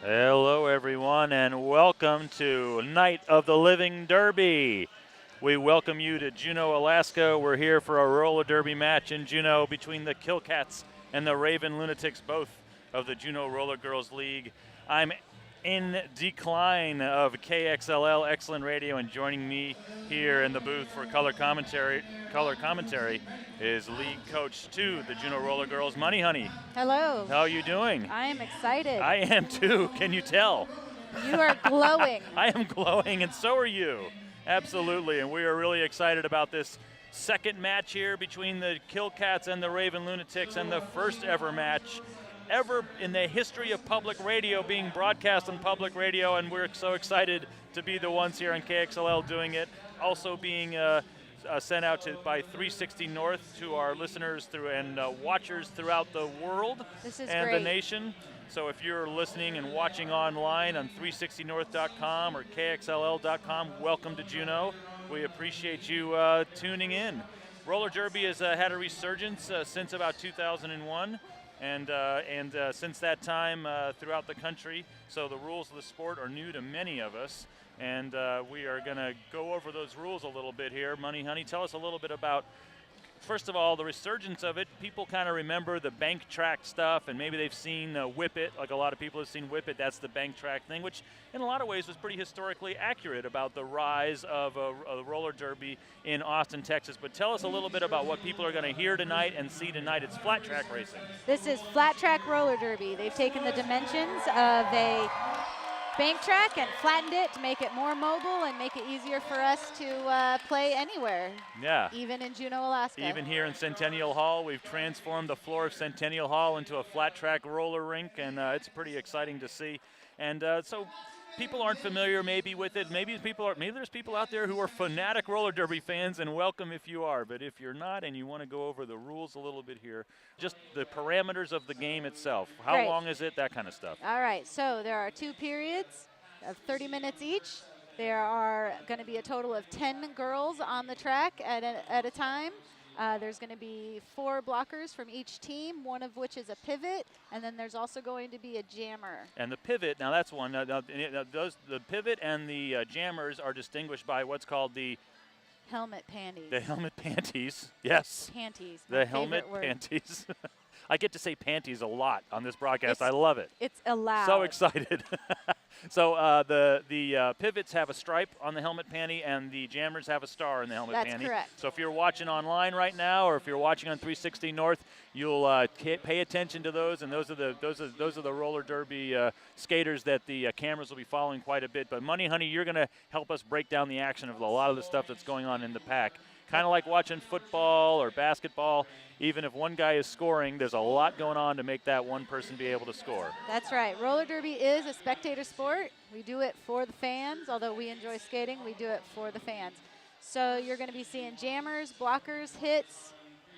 Hello, everyone, and welcome to Night of the Living Derby. We welcome you to Juneau, Alaska. We're here for a roller derby match in Juneau between the Kilkats and the Ravens Lunatics, both of the Juneau Rollergirls League. I'm in Kline of KXLL Excellent Radio, and joining me here in the booth for color commentary is league coach to the Juneau Rollergirls, Money Honey. Hello. How are you doing? I am excited. I am too. Can you tell? You are glowing. I am glowing, and so are you. Absolutely, and we are really excited about this second match here between the Kilkats and the Ravens Lunatics, and the first ever match ever in the history of public radio being broadcast on public radio, and we're so excited to be the ones here on KXLL doing it. Also being sent out by 360 North to our listeners and watchers throughout the world and great. the nation. So if you're listening and watching online on 360north.com or KXLL.com, welcome to Juneau. We appreciate you tuning in. Roller Derby has had a resurgence since about 2001. And since that time throughout the country, so the rules of the sport are new to many of us, and we are going to go over those rules a little bit here. Money Honey, tell us a little bit about, first of all, the resurgence of it. People kind of remember the bank track stuff, and maybe they've seen Whip It, like a lot of people have seen Whip It. That's the bank track thing, which in a lot of ways was pretty historically accurate about the rise of a roller derby in Austin, Texas. But tell us a little bit about what people are going to hear tonight and see tonight. It's flat track racing. This is flat track roller derby. They've taken the dimensions of a bank track and flattened it to make it more mobile and make it easier for us to play anywhere. Yeah. Even in Juneau, Alaska. Even here in Centennial Hall, we've transformed the floor of Centennial Hall into a flat track roller rink, and it's pretty exciting to see. And so people aren't familiar maybe with it. Maybe there's people out there who are fanatic roller derby fans, and welcome if you are. But if you're not and you want to go over the rules a little bit here, just the parameters of the game itself. How long is it? That kind of stuff. All right, so there are 2 periods of 30 minutes each. There are going to be a total of 10 girls on the track at a time. There's going to be 4 blockers from each team, one of which is a pivot, and then there's also going to be a jammer. And the pivot, now that's one. The pivot and the jammers are distinguished by what's called the helmet panties. The helmet panties, yes. Panties. The helmet panties. I get to say panties a lot on this broadcast. I love it. It's allowed. So excited. So the pivots have a stripe on the helmet panty, and the jammers have a star in the helmet panty. That's correct. So if you're watching online right now, or if you're watching on 360 North, you'll pay attention to those, and those are the roller derby skaters that the cameras will be following quite a bit. But Money Honey, you're going to help us break down the action of a lot of the stuff that's going on in the pack. Kind of like watching football or basketball. Even if one guy is scoring, there's a lot going on to make that one person be able to score. That's right. Roller derby is a spectator sport. We do it for the fans. Although we enjoy skating, we do it for the fans. So you're going to be seeing jammers, blockers, hits,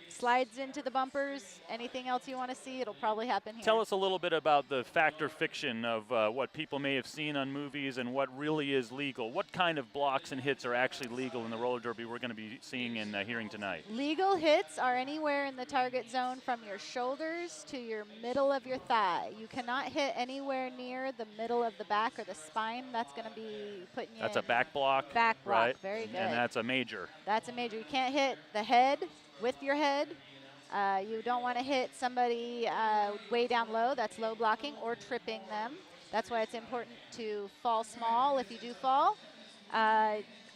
slides into the bumpers. Anything else you want to see, it'll probably happen here. Tell us a little bit about the fact or fiction of what people may have seen on movies and what really is legal. What kind of blocks and hits are actually legal in the roller derby we're going to be seeing and hearing tonight? Legal hits are anywhere in the target zone from your shoulders to your middle of your thigh. You cannot hit anywhere near the middle of the back or the spine. That's going to be putting you That's in a back block. Back block, right? Very good. And that's a major. That's a major. You can't hit the head with your head. You don't want to hit somebody way down low. That's low blocking or tripping them. That's why it's important to fall small if you do fall.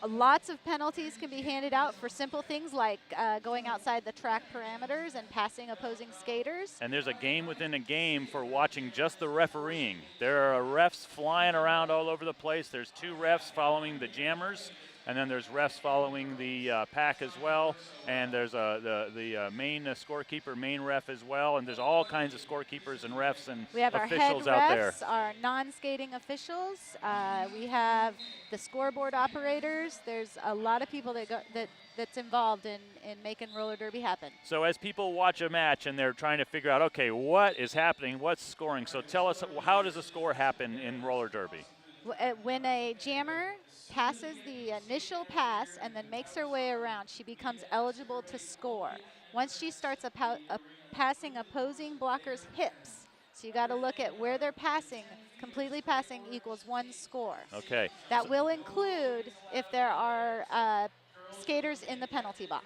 Lots of penalties can be handed out for simple things like going outside the track parameters and passing opposing skaters. And there's a game within a game for watching just the refereeing. There are refs flying around all over the place. There's 2 refs following the jammers, and then there's refs following the pack as well. And there's the main scorekeeper, main ref as well. And there's all kinds of scorekeepers and refs and we have officials our out head there. refs, our non-skating officials. We have the scoreboard operators. There's a lot of people that's involved in making roller derby happen. So as people watch a match and they're trying to figure out, okay, what is happening, what's scoring? So tell us, how does a score happen in roller derby? When a jammer passes the initial pass and then makes her way around, she becomes eligible to score. Once she starts passing opposing blockers' hips, so you got to look at where they're passing, Completely passing equals 1 score. Okay. That will include if there are skaters in the penalty box.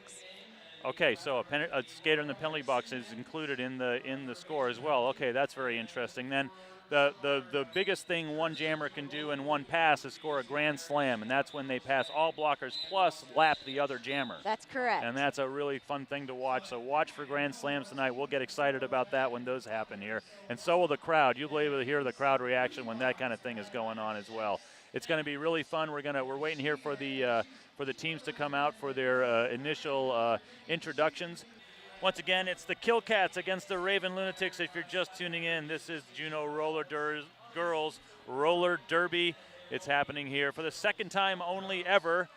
Okay, so a skater in the penalty box is included in the score as well. Okay, that's very interesting. Then the biggest thing one jammer can do in one pass is score a grand slam, and that's when they pass all blockers plus lap the other jammer. That's correct. And that's a really fun thing to watch. So watch for grand slams tonight. We'll get excited about that when those happen here. And so will the crowd. You'll be able to hear the crowd reaction when that kind of thing is going on as well. It's going to be really fun. We're waiting here for the teams to come out for their initial introductions. Once again, it's the Kilkats against the Ravens Lunatics. If you're just tuning in, this is Juneau Rollergirls Roller Derby. It's happening here for the second time only ever,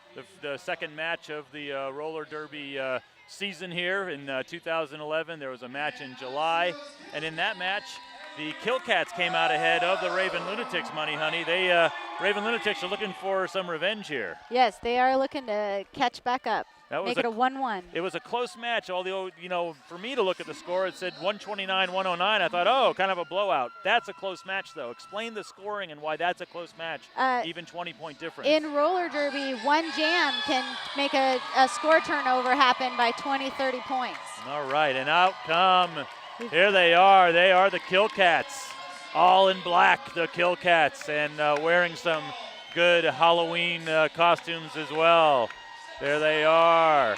the second match of the Roller Derby season here in 2011. There was a match in July, and in that match, the Kilkats came out ahead of the Ravens Lunatics, Money Honey. Ravens Lunatics are looking for some revenge here. Yes, they are looking to catch back up. Make it a 1-1. It was a close match. Although, for me to look at the score, it said 129-109. I thought, oh, kind of a blowout. That's a close match, though. Explain the scoring and why that's a close match, even 20-point difference. In roller derby, one jam can make a score turnover happen by 20, 30 points. All right, and out come. Here they are. They are the Kilkats. All in black, the Kilkats, and wearing some good Halloween costumes as well. There they are.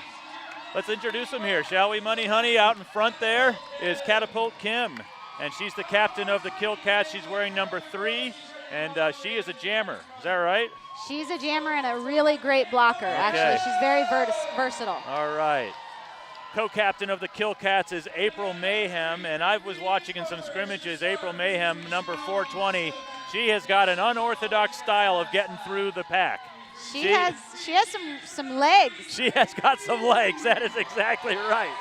Let's introduce them here, shall we, Money Honey? Out in front there is Catapult Kim, and she's the captain of the Kilkats. She's wearing number 3, and she is a jammer. Is that right? She's a jammer and a really great blocker, actually. She's very versatile. All right. Co-captain of the Kilkats is April Mayhem, and I was watching in some scrimmages. April Mayhem, number 420. She has got an unorthodox style of getting through the pack. She has some legs. She has got some legs. That is exactly right.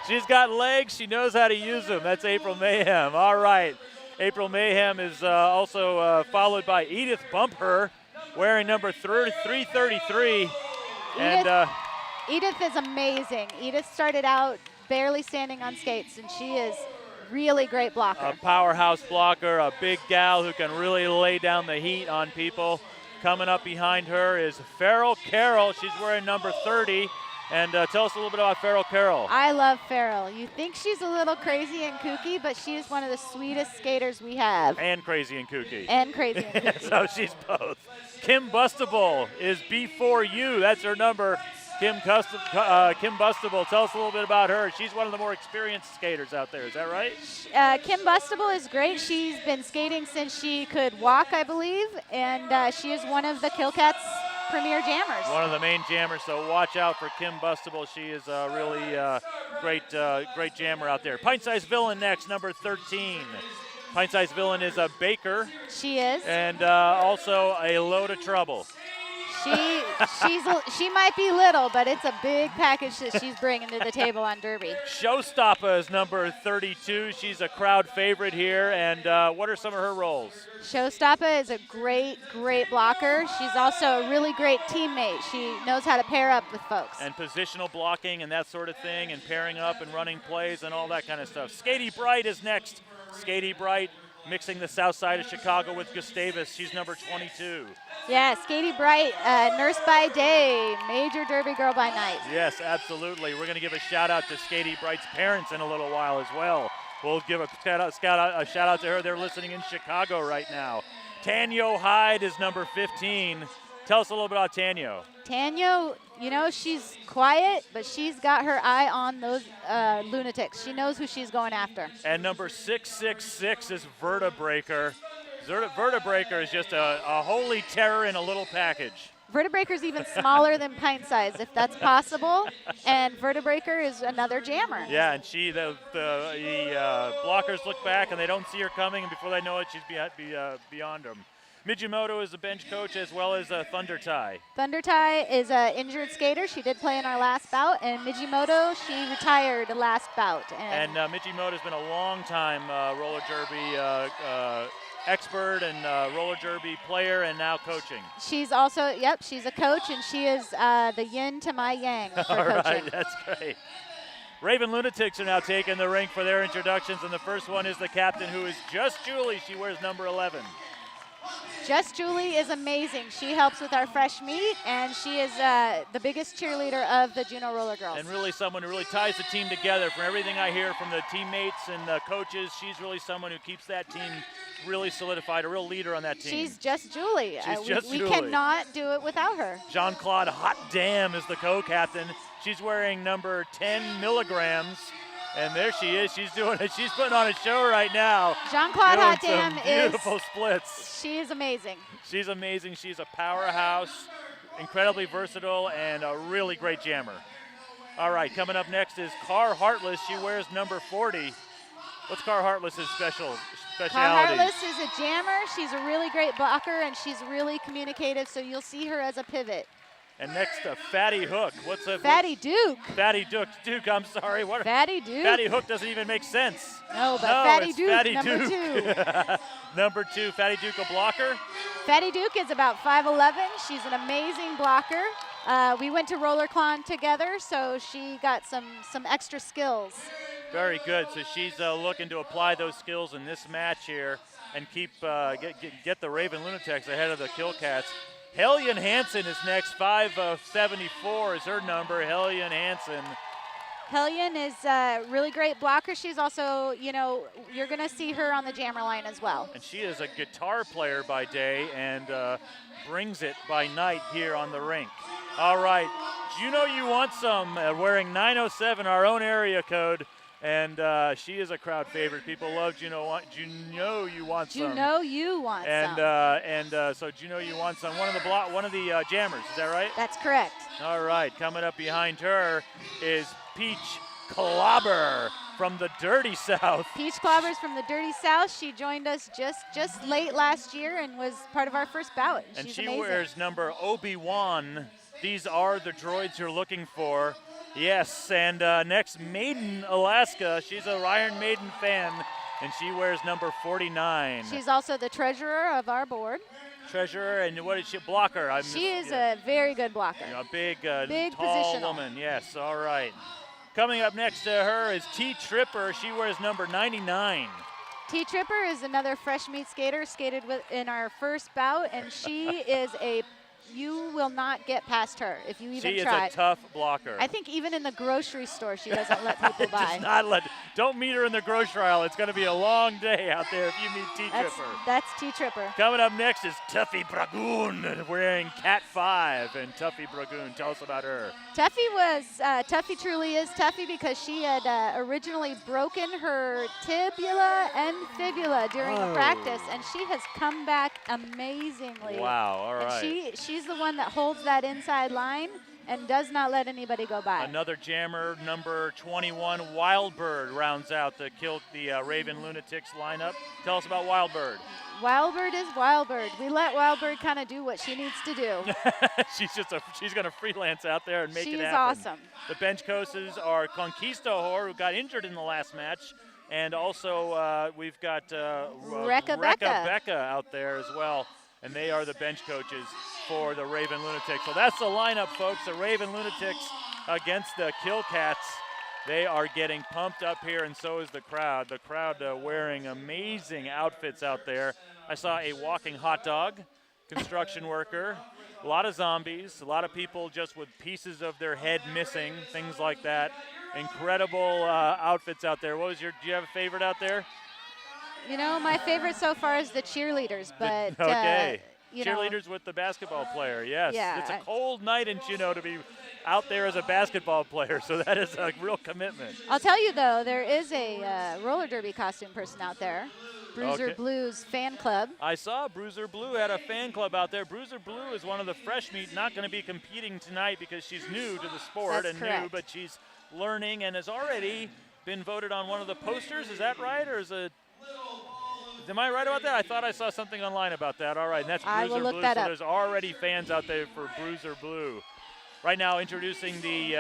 She's got legs. She knows how to use them. That's April Mayhem. All right. April Mayhem is also followed by Edith Bumper, wearing number 333. Edith is amazing. Edith started out barely standing on skates, and she is really great blocker. A powerhouse blocker, a big gal who can really lay down the heat on people. Coming up behind her is Farrell Carroll. She's wearing number 30. And tell us a little bit about Farrell Carroll. I love Farrell. You think she's a little crazy and kooky, but she is one of the sweetest skaters we have. And crazy and kooky. And crazy and kooky. So she's both. Kim Bustable is B4U. That's her number. Kim Bustable, tell us a little bit about her. She's one of the more experienced skaters out there, is that right? Kim Bustable is great. She's been skating since she could walk, I believe, and she is one of the Kilkats' premier jammers. One of the main jammers, so watch out for Kim Bustable. She is a really great jammer out there. Pint-Sized Villain next, number 13. Pint-Sized Villain is a baker. She is. And also a load of trouble. She might be little, but it's a big package that she's bringing to the table on Derby. Showstopper is number 32. She's a crowd favorite here. And what are some of her roles? Showstopper is a great blocker. She's also a really great teammate. She knows how to pair up with folks. And positional blocking and that sort of thing, and pairing up and running plays and all that kind of stuff. Skatey Bright is next. Skatey Bright mixing the south side of Chicago with Gustavus. She's number 22. Yeah, Skatey Bright, nurse by day, major Derby girl by night. Yes, absolutely. We're going to give a shout out to Skatey Bright's parents in a little while as well. We'll give a shout out to her. They're listening in Chicago right now. Tanyo Hyde is number 15. Tell us a little bit about Tanyo. Tanyo, she's quiet, but she's got her eye on those lunatics. She knows who she's going after. And number 666 is Vertebreaker. Vertebreaker is just a holy terror in a little package. Vertebreaker's even smaller than pint size, if that's possible. And Vertebreaker is another jammer. Yeah, and the blockers look back and they don't see her coming, and before they know it, she's beyond them. Mijimoto is the bench coach, as well as Thunder Tie. Thunder Tie is an injured skater. She did play in our last bout, and Mijimoto, she retired last bout. And Mijimoto's been a long time roller derby expert and roller derby player, and now coaching. She's also, she's a coach, and she is the yin to my yang for All coaching. right, that's great. Raven Lunatics are now taking the rink for their introductions, and the first one is the captain, who is just Julie. She wears number 11. Just Julie is amazing. She helps with our fresh meat, and she is the biggest cheerleader of the Juneau Roller Girls. And really someone who really ties the team together. From everything I hear from the teammates and the coaches, she's really someone who keeps that team really solidified, a real leader on that team. She's just Julie. She's we Julie. cannot do it without her. Jean-Claude Hot Damn is the co-captain. She's wearing number 10 milligrams. And there she is. She's doing it. She's putting on a show right now. Jean-Claude doing Hot Damn some is beautiful splits. She is amazing. She's amazing. She's a powerhouse, incredibly versatile, and a really great jammer. All right, coming up next is Car Heartless. She wears number 40. What's Car Heartless's specialty? Car Heartless is a jammer. She's a really great blocker, and she's really communicative, so you'll see her as a pivot. And next, Fatty Hook. What's a Fatty Duke. Fatty Duke, I'm sorry. What? Fatty Duke. Fatty Hook doesn't even make sense. No, but Fatty it's Duke, Fatty number Duke. 2. Number 2, Fatty Duke, a blocker. Fatty Duke is about 5'11". She's an amazing blocker. We went to RollerCon together, so she got some extra skills. Very good. So she's looking to apply those skills in this match here and keep get the Ravens Lunatics ahead of the Kilkats. Hellion Hansen is next. 5'74" is her number. Hellion Hansen. Hellion is a really great blocker. She's also, you're going to see her on the jammer line as well. And she is a guitar player by day and brings it by night here on the rink. All right, Juneau, you want some, wearing 907, our own area code. And she is a crowd favorite. People love Juneau. Juneau, you want some. Juneau, you want some. So Juneau, you want some. One of the jammers. Is that right? That's correct. All right. Coming up behind her is Peach Clobber from the Dirty South. Peach Clobber's from the Dirty South. She joined us just late last year and was part of our first bout. And she's she amazing. wears number Obi-Wan. These are the droids you're looking for. Yes, and next, Maiden, Alaska. She's a Iron Maiden fan, and she wears number 49. She's also the treasurer of our board. Treasurer, and what is she? Blocker. She is a very good blocker. A big tall positional woman. Yes, all right. Coming up next to her is T. Tripper. She wears number 99. T. Tripper is another fresh meat skater, skated in our first bout, and she is you will not get past her if you even try. She is a tough blocker. I think even in the grocery store, she doesn't let people buy. Don't meet her in the grocery aisle. It's going to be a long day out there if you meet T. Tripper. That's T. Tripper. Coming up next is Tuffy Bragoon wearing Cat 5. And Tuffy Bragoon, tell us about her. Tuffy truly is Tuffy because she had originally broken her tibula and fibula during the practice, and she has come back amazingly. Wow, all right. And she's the one that holds that inside line and does not let anybody go by. Another jammer, number 21, Wildbird, rounds out the Raven Lunatics lineup. Tell us about Wildbird. Wildbird is Wildbird. We let Wildbird kind of do what she needs to do. She's going to freelance out there and make it happen. She's awesome. The bench coaches are Conquistador, who got injured in the last match, and also we've got Becca out there as well. And they are the bench coaches for the Raven Lunatics. So that's the lineup, folks. The Raven Lunatics against the Kilkats. They are getting pumped up here, and so is the crowd. The crowd wearing amazing outfits out there. I saw a walking hot dog, construction worker, a lot of zombies, a lot of people just with pieces of their head missing, things like that. Incredible outfits out there. Do you have a favorite out there? My favorite so far is the cheerleaders, but okay. Cheerleaders with the basketball player, yes. Yeah. It's a cold night in Juneau to be out there as a basketball player, so that is a real commitment. I'll tell you, though, there is a roller derby costume person out there, Bruiser Blues fan club. I saw Bruiser Blue had a fan club out there. Bruiser Blue is one of the fresh meat, not going to be competing tonight because she's new to the sport. That's correct. New, but she's learning and has already been voted on one of the posters. Is that right, or is it? Am I right about that? I thought I saw something online about that. All right, and that's Bruiser Blue. I will look that up. So there's already fans out there for Bruiser Blue. Right now, introducing the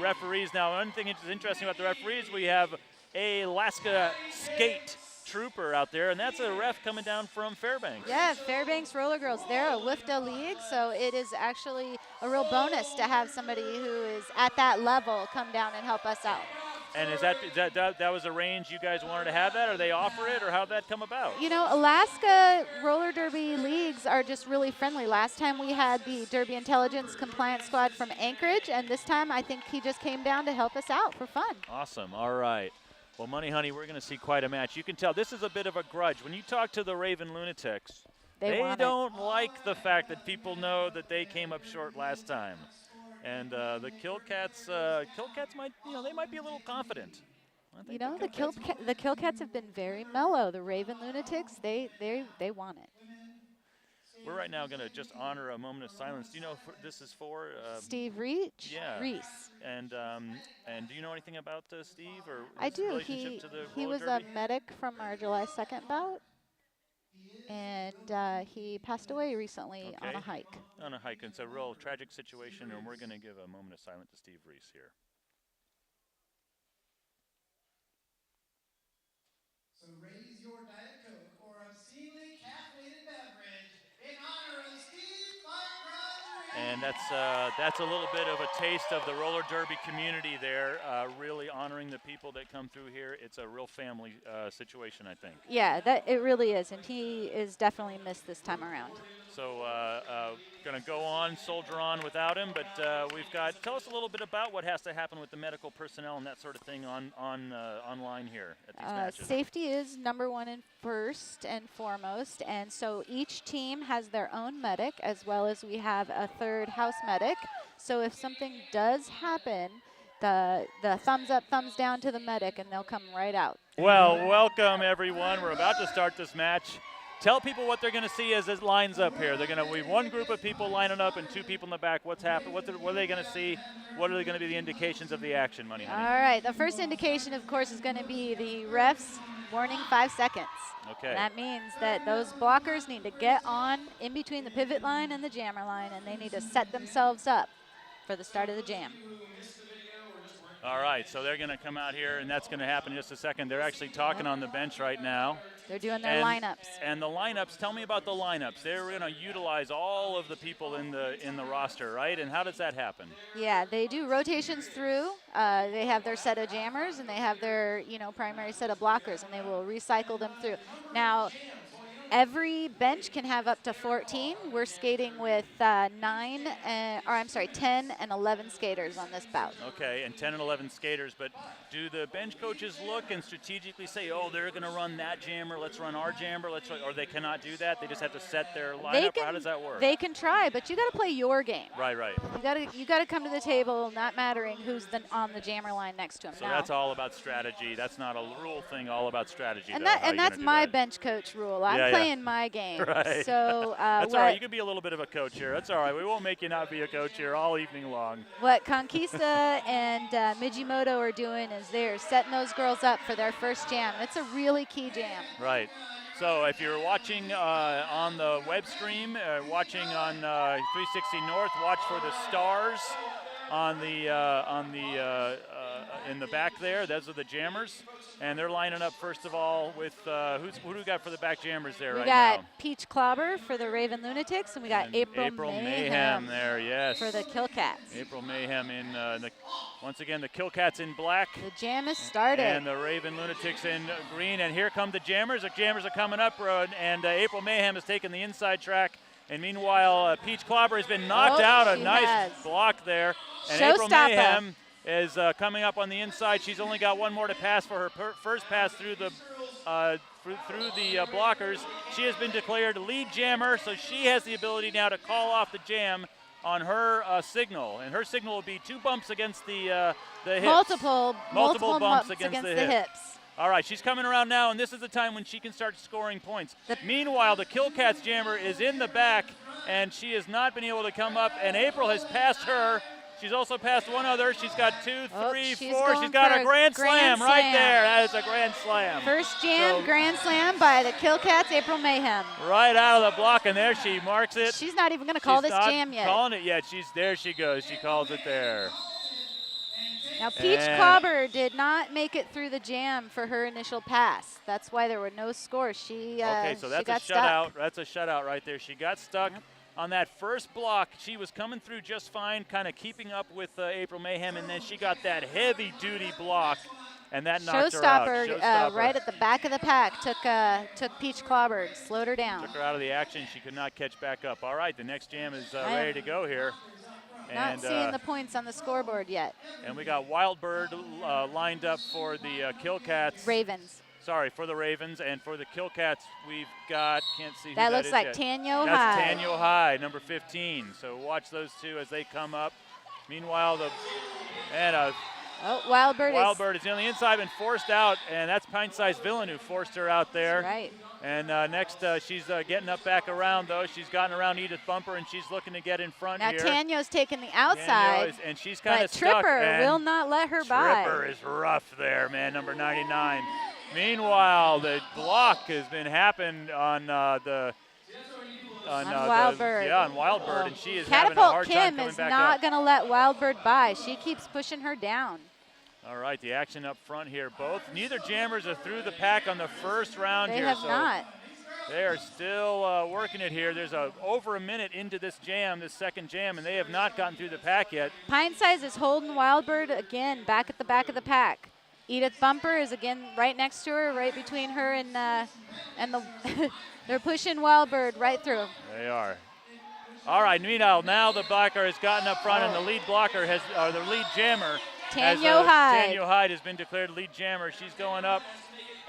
referees. Now, one thing that's interesting about the referees, we have a Alaska skate trooper out there, and that's a ref coming down from Fairbanks. Yeah, Fairbanks Rollergirls. They're a WIFTA league, so it is actually a real bonus to have somebody who is at that level come down and help us out. And that was a range you guys wanted to have that, or they offer it, or how'd that come about? You know, Alaska roller derby leagues are just really friendly. Last time we had the Derby Intelligence Compliance Squad from Anchorage, and this time I think he just came down to help us out for fun. Awesome. All right. Well, Money Honey, we're going to see quite a match. You can tell this is a bit of a grudge. When you talk to the Raven Lunatics, they don't like the fact that people know that they came up short last time. And the Kilkats might, they might be a little confident. You know, the Kilkats have been very mellow. The Raven Lunatics, they want it. We're right now going to just honor a moment of silence. Do you know who this is for? Steve Reach? Yeah. Reese. And do you know anything about Steve or his I do. relationship to the He was roller derby? a medic from our July 2nd bout, and he passed away recently on a hike. On a hike. It's a real tragic situation, and we're going to give a moment of silence to Steve Reese here. So raise your Diet Coke or obscenely caffeinated beverage in honor of Steve Grudge. And that's a little bit of a taste of the roller derby community there, really honoring the people that come through here. It's a real family situation, I think. Yeah, it really is, and he is definitely missed this time around. So going to go on, soldier on without him, but tell us a little bit about what has to happen with the medical personnel and that sort of thing online here at these matches. Safety is number one and first and foremost, and so each team has their own medic, as well as we have a third house medic. So if something does happen, the thumbs up, thumbs down to the medic, and they'll come right out. Well, welcome everyone. We're about to start this match. Tell people what they're going to see as it lines up here. They're going to be one group of people lining up and two people in the back. What's happening? What are they going to see? What are going to be the indications of the action, Money Honey? All right. The first indication, of course, is going to be the refs warning 5 seconds. Okay. And that means that those blockers need to get on in between the pivot line and the jammer line, and they need to set themselves up for the start of the jam. All right, so they're going to come out here, and that's going to happen in just a second. They're actually talking on the bench right now. They're doing their lineups. And the lineups, tell me about the lineups. They're going to utilize all of the people in the roster, right? And how does that happen? Yeah, they do rotations through. They have their set of jammers, and they have their primary set of blockers, and they will recycle them through. Now, every bench can have up to 14. We're skating with 10 and 11 skaters on this bout. Okay, and 10 and 11 skaters, but do the bench coaches look and strategically say, oh, they're going to run that jammer, let's run our jammer, or they cannot do that? They just have to set their lineup, or how does that work? They can try, but you got to play your game. Right. You got to come to the table, not mattering who's on the jammer line next to him. So that's all about strategy. That's not a rule thing, all about strategy. And, though. that's my bench coach rule. I'm playing my game. Right. So that's all right. You can be a little bit of a coach here. That's all right. We won't make you not be a coach here all evening long. What Conquista and Mijimoto are doing is they're setting those girls up for their first jam. It's a really key jam. Right. So if you're watching on the web stream, watching on 360 North, watch for the stars on the in the back there. Those are the jammers, and they're lining up first of all with who do we got for the back jammers there right now? We got Peach Clobber for the Raven Lunatics, and we got April Mayhem there, yes, for the Kilkats. April Mayhem in once again the Kilkats in black. The jam is started. And the Raven Lunatics in green, and here come the jammers. The jammers are coming up, and April Mayhem has taken the inside track. And meanwhile, Peach Clobber has been knocked out. A nice block there. And April Mayhem is coming up on the inside. She's only got one more to pass for her first pass through the blockers. She has been declared lead jammer, so she has the ability now to call off the jam on her signal. And her signal will be 2 bumps against the hips. Multiple bumps against the hips. All right, she's coming around now, and this is the time when she can start scoring points. Meanwhile, the Kilkats jammer is in the back, and she has not been able to come up, and April has passed her. She's also passed one other. She's got 2, 3, 4. She's got a grand slam right there. That is a grand slam. First jam, grand slam by the Kilkats, April Mayhem. Right out of the block, and there she marks it. She's not even going to call this jam yet. She's not calling it yet. There she goes. She calls it there. Now, Peach Clobber did not make it through the jam for her initial pass. That's why there were no scores. Okay, so that's a shutout. That's a shutout right there. She got stuck on that first block. She was coming through just fine, kind of keeping up with April Mayhem, and then she got that heavy-duty block and that knocked her out. Showstopper, right at the back of the pack, took Peach Clobbered, slowed her down. Took her out of the action. She could not catch back up. All right, the next jam is ready to go here. Not seeing the points on the scoreboard yet. And we got Wildbird lined up for the Kilkats. Ravens. Sorry, for the Ravens. And for the Kilkats, we've got, can't see who that that looks like yet. Centennial Hall. That's Centennial Hall, number 15. So watch those two as they come up. Meanwhile, Wildbird is on the inside, been forced out, and that's Pint-Sized Villain who forced her out there. Right. And next, she's getting up back around, though. She's gotten around Edith Bumper, and she's looking to get in front here. Now Tanyo's taking the outside, and she's kind of but stuck. Tripper will not let her by. Tripper is rough there, man, number 99. Meanwhile, the block has been happening on Wildbird. On Wildbird, and she is having a hard time coming back up. Catapult Kim is not going to let Wildbird by. She keeps pushing her down. All right, the action up front here. Neither jammers are through the pack on the first round here. They have not. They are still working it here. There's over a minute into this second jam, and they have not gotten through the pack yet. Pint-Size is holding Wildbird again back at the back of the pack. Edith Bumper is again right next to her, right between her and the. They're pushing Wildbird right through. They are. All right, meanwhile, now the blocker has gotten up front, and the lead blocker the lead jammer. Tanyo Hyde. Tanyo Hyde has been declared lead jammer. She's going up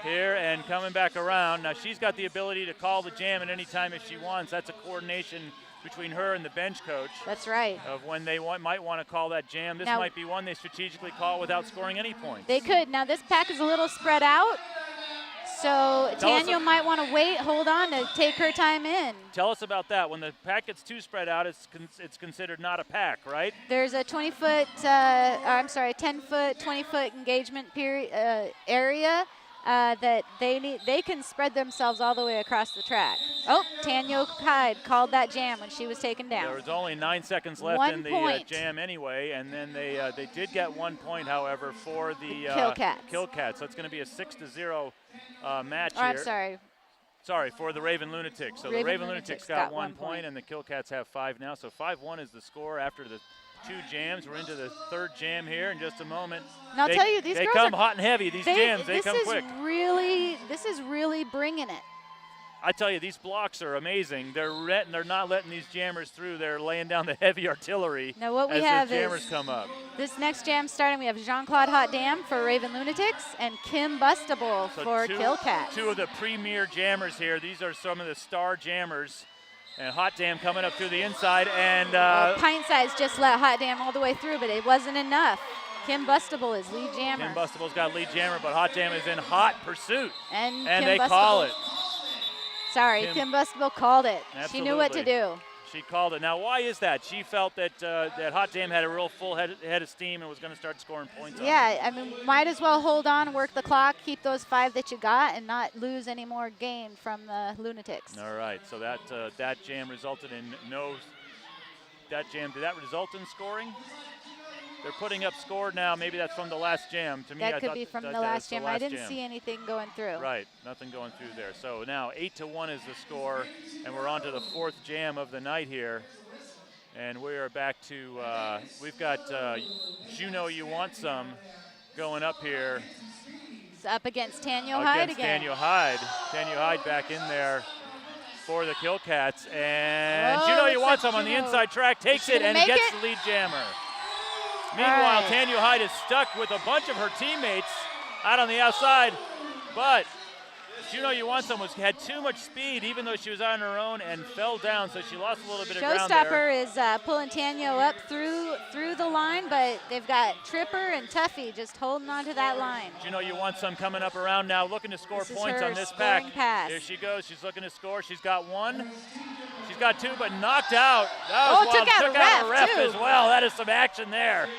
here and coming back around. Now she's got the ability to call the jam at any time if she wants. That's a coordination between her and the bench coach. That's right. Of when they might want to call that jam. This might be one they strategically call without scoring any points. They could. Now this pack is a little spread out. So Tanyo might want to wait, hold on to take her time in. Tell us about that. When the pack gets too spread out, it's considered not a pack, right? There's a 10-foot, 20-foot engagement area that they can spread themselves all the way across the track. Oh, Tanyo Hyde called that jam when she was taken down. There was only 9 seconds left in the jam anyway, and then they did get 1 point, however, for the Kilkats. So it's going to be a 6-0 match here. I'm sorry. Sorry, for the Ravens Lunatics. So the Ravens Lunatics got 1 point, and the Kilkats have 5 now. So 5-1 is the score after the 2 jams. We're into the third jam here in just a moment. And I'll tell you, these girls come hot and heavy. These jams, they come quick. This is really bringing it. I tell you, these blocks are amazing. They're not letting these jammers through. They're laying down the heavy artillery now what we as have the jammers come up. This next jam starting, we have Jean-Claude Hot Dam for Raven Lunatics and Kim Bustable for Kilkats. 2 of the premier jammers here. These are some of the star jammers. And Hot Dam coming up through the inside. And Pint-Size just let Hot Dam all the way through, but it wasn't enough. Kim Bustable is lead jammer. Kim Bustable's got lead jammer, but Hot Dam is in hot pursuit. And they call it. Sorry, Kim Bustable called it. Absolutely. She knew what to do. She called it. Now, why is that? She felt that that Hot Dam had a real full head of steam and was going to start scoring points. Yeah, I mean, might as well hold on, work the clock, keep those 5 that you got, and not lose any more gain from the Lunatics. All right, so that jam resulted in no. That jam, did that result in scoring? They're putting up score now. Maybe that's from the last jam. To me, that could be from the last jam. I didn't see anything going through. Right, nothing going through there. So now 8-1 is the score, and we're on to the 4th jam of the night here. And we are back to, we've got Juneau You Want Some going up here. It's up against Tanyo Hyde again. Tanyo Hyde back in there for the Kilkats. And Juneau You Want Some on the inside track, takes it and gets the lead jammer. Meanwhile, Tanyo Hyde is stuck with a bunch of her teammates out on the outside, but Juneau You Want Some had too much speed, even though she was on her own, and fell down, so she lost a little bit of ground there. Showstopper is pulling Tanyo up through the line, but they've got Tripper and Tuffy just holding on to that line. Juneau You Want Some coming up around now, looking to score points on this pack. Pass. There she goes. She's looking to score. She's got 1. She's got 2, but knocked out. That was wild. Took out a ref as well. That is some action there.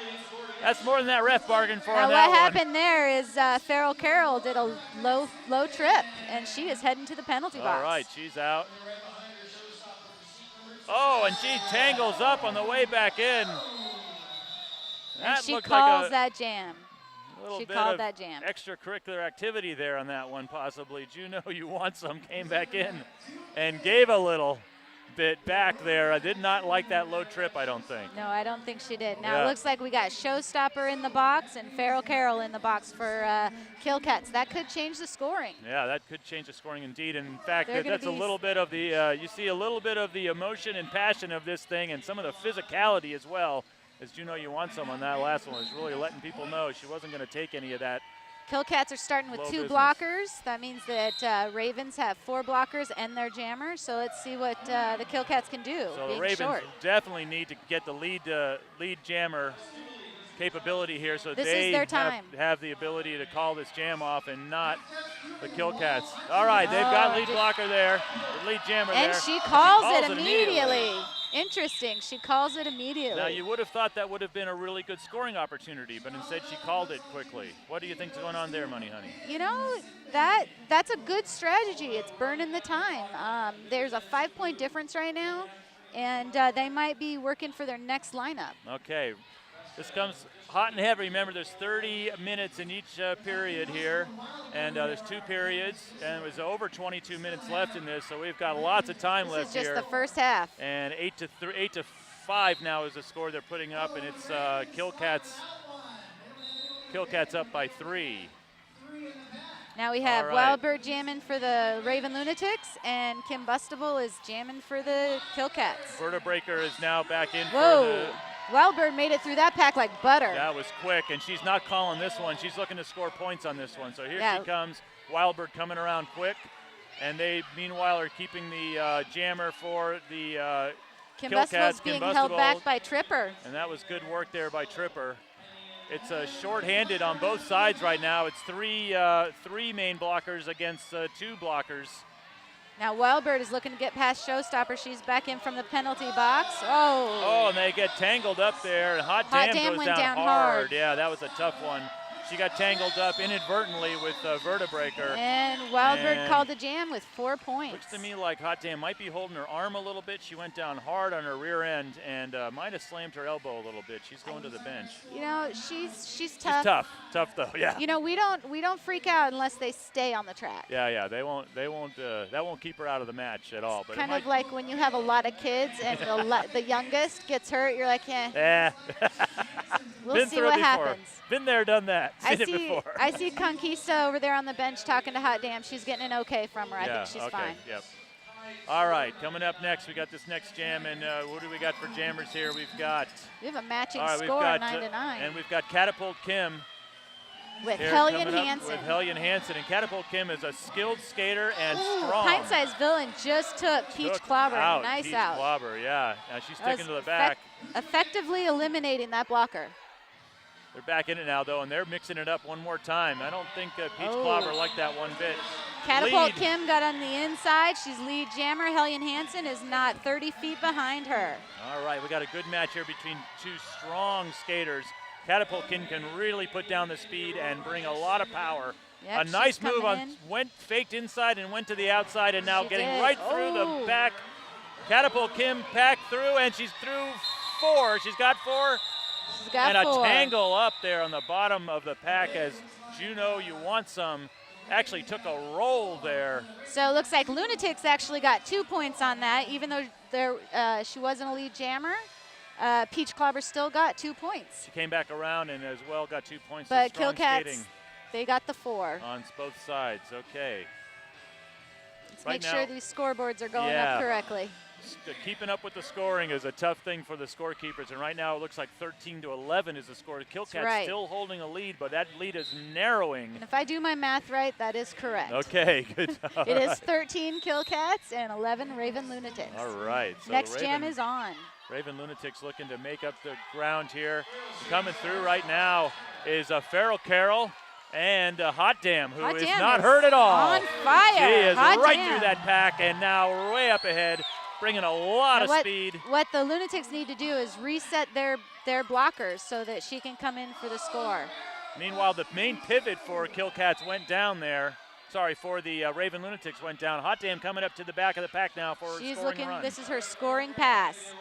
That's more than that ref bargained for on that one. Now what happened there is Farrell Carroll did a low trip, and she is heading to the penalty box. All right, she's out. Oh, and she tangles up on the way back in. And she calls that jam. She called that jam. Extracurricular activity there on that one, possibly. Juneau You Want Some came back in and gave a little. bit back there. I did not like that low trip, I don't think. No, I don't think she did. Now Yeah. it looks like we got Showstopper in the box and Feral Carol in the box for Kilkats. That could change the scoring. Yeah, that could change the scoring indeed. And in fact, They're gonna that's a be little bit of the, you see a little bit of the emotion and passion of this thing and some of the physicality as well. As Juneau, you want some on that last one. Was really letting people know she wasn't going to take any of that. Kilkats are starting with Low 2 business. blockers. That means that Ravens have 4 blockers and their jammer. So let's see what the Kilkats can do. So the being Ravens short. definitely need to get the lead jammer capability here so This is they their time. have the ability to call this jam off and not the Kilkats. All right, they've got lead blocker there, the lead jammer And there. she calls it immediately. Interesting. She calls it immediately. Now, you would have thought that would have been a really good scoring opportunity, but instead she called it quickly. What do you think's going on there, Money Honey? You know, that's a good strategy. It's burning the time. There's a 5-point difference right now, and they might be working for their next lineup. Okay, this comes hot and heavy. Remember, there's 30 minutes in each period here, and there's 2 periods, and it was over 22 minutes left in this, so we've got lots of time This left is just here. the first half. And 8 to 5 now is the score they're putting up, and it's Kilkats up by 3. Now we have All right. Wildbird jamming for the Raven Lunatics, and Kim Bustable is jamming for the Kilkats. Vertebreaker is now back in for Whoa! the. Wildbird made it through that pack like butter. That was quick, and she's not calling this one. She's looking to score points on this one. So here Yeah. she comes, Wildbird coming around quick, and they meanwhile are keeping the jammer for the Kim Kilkats. Bustable's Kim being held back Bustable, by Tripper. and that was good work there by Tripper. It's short-handed on both sides right now. It's three main blockers against 2 blockers. Now Wildbird is looking to get past Showstopper. She's back in from the penalty box. Oh! Oh, and they get tangled up there, and Hot Hot Damn Damn goes went down down hard. Yeah, that was a tough one. She got tangled up inadvertently with Vertebreaker. And Wildbird And called the jam with 4 points. Looks to me like Hot Damn might be holding her arm a little bit. She went down hard on her rear end and might have slammed her elbow a little bit. She's going to the bench. You know, she's She's tough. tough though. Yeah. You know, we don't freak out unless they stay on the track. Yeah. They won't. That won't keep her out of the match at all. But Kind it of like when you have a lot of kids and the youngest gets hurt, you're like, Yeah. we'll Been see through it what before. happens. Been there, done that. Seen it before. I see Conquista over there on the bench talking to Hot Damn. She's getting an okay from her. I think she's fine. Yep. All right, coming up next, we got this next jam, and what do we got for jammers here? We've got. We have a matching All right, we've score, got 9-9. and we've got Catapult Kim. With here Hellion coming up Hansen. With Hellion Hansen, and Catapult Kim is a skilled skater and strong. Hindsight's villain just took Peach Clobber. Out. Nice Peach out. Clobber, yeah. Now she's That was sticking to the back. Effectively eliminating that blocker. They're back in it now, though, and they're mixing it up one more time. I don't think Peach Oh. Clobber liked that one bit. Catapult Lead. Kim got on the inside. She's lead jammer. Hellion Hansen is not 30 feet behind her. All right, we got a good match here between 2 strong skaters. Catapult Kim can really put down the speed and bring a lot of power. Yep, A nice she's move coming in. faked inside and went to the outside, and now She getting did. right through Oh. the back. Catapult Kim packed through, and she's through 4. She's got 4. She's got And 4. a tangle up there on the bottom of the pack as Juneau, you want some, actually took a roll there. So it looks like Lunatics actually got 2 points on that, even though she wasn't a lead jammer. Peach Clobber still got 2 points. She came back around and as well got 2 points. But for strong Kilkats, skating they got the 4. on both sides. Okay. Let's right make sure now- these scoreboards are going Yeah. up correctly. Keeping up with the scoring is a tough thing for the scorekeepers, and right now it looks like 13-11 is the score. Kilkats right. still holding a lead, but that lead is narrowing. And if I do my math right, that is correct. Okay, good. It is 13 Kilkats and 11 Raven Lunatics. All right. So Next jam Raven- is on. Raven Lunatics looking to make up the ground here. Coming through right now is Feral Carol and Hot Damn, who Hot is Damn not is hurt at all. on fire. She is Hot right Damn. through that pack and now way up ahead, bringing a lot Now of speed. What the Lunatics need to do is reset their blockers so that she can come in for the score. Meanwhile, the main pivot for Kilkats went down there. Sorry, for the Raven Lunatics went down. Hot Damn coming up to the back of the pack now for She's scoring looking, run. this is her scoring pass.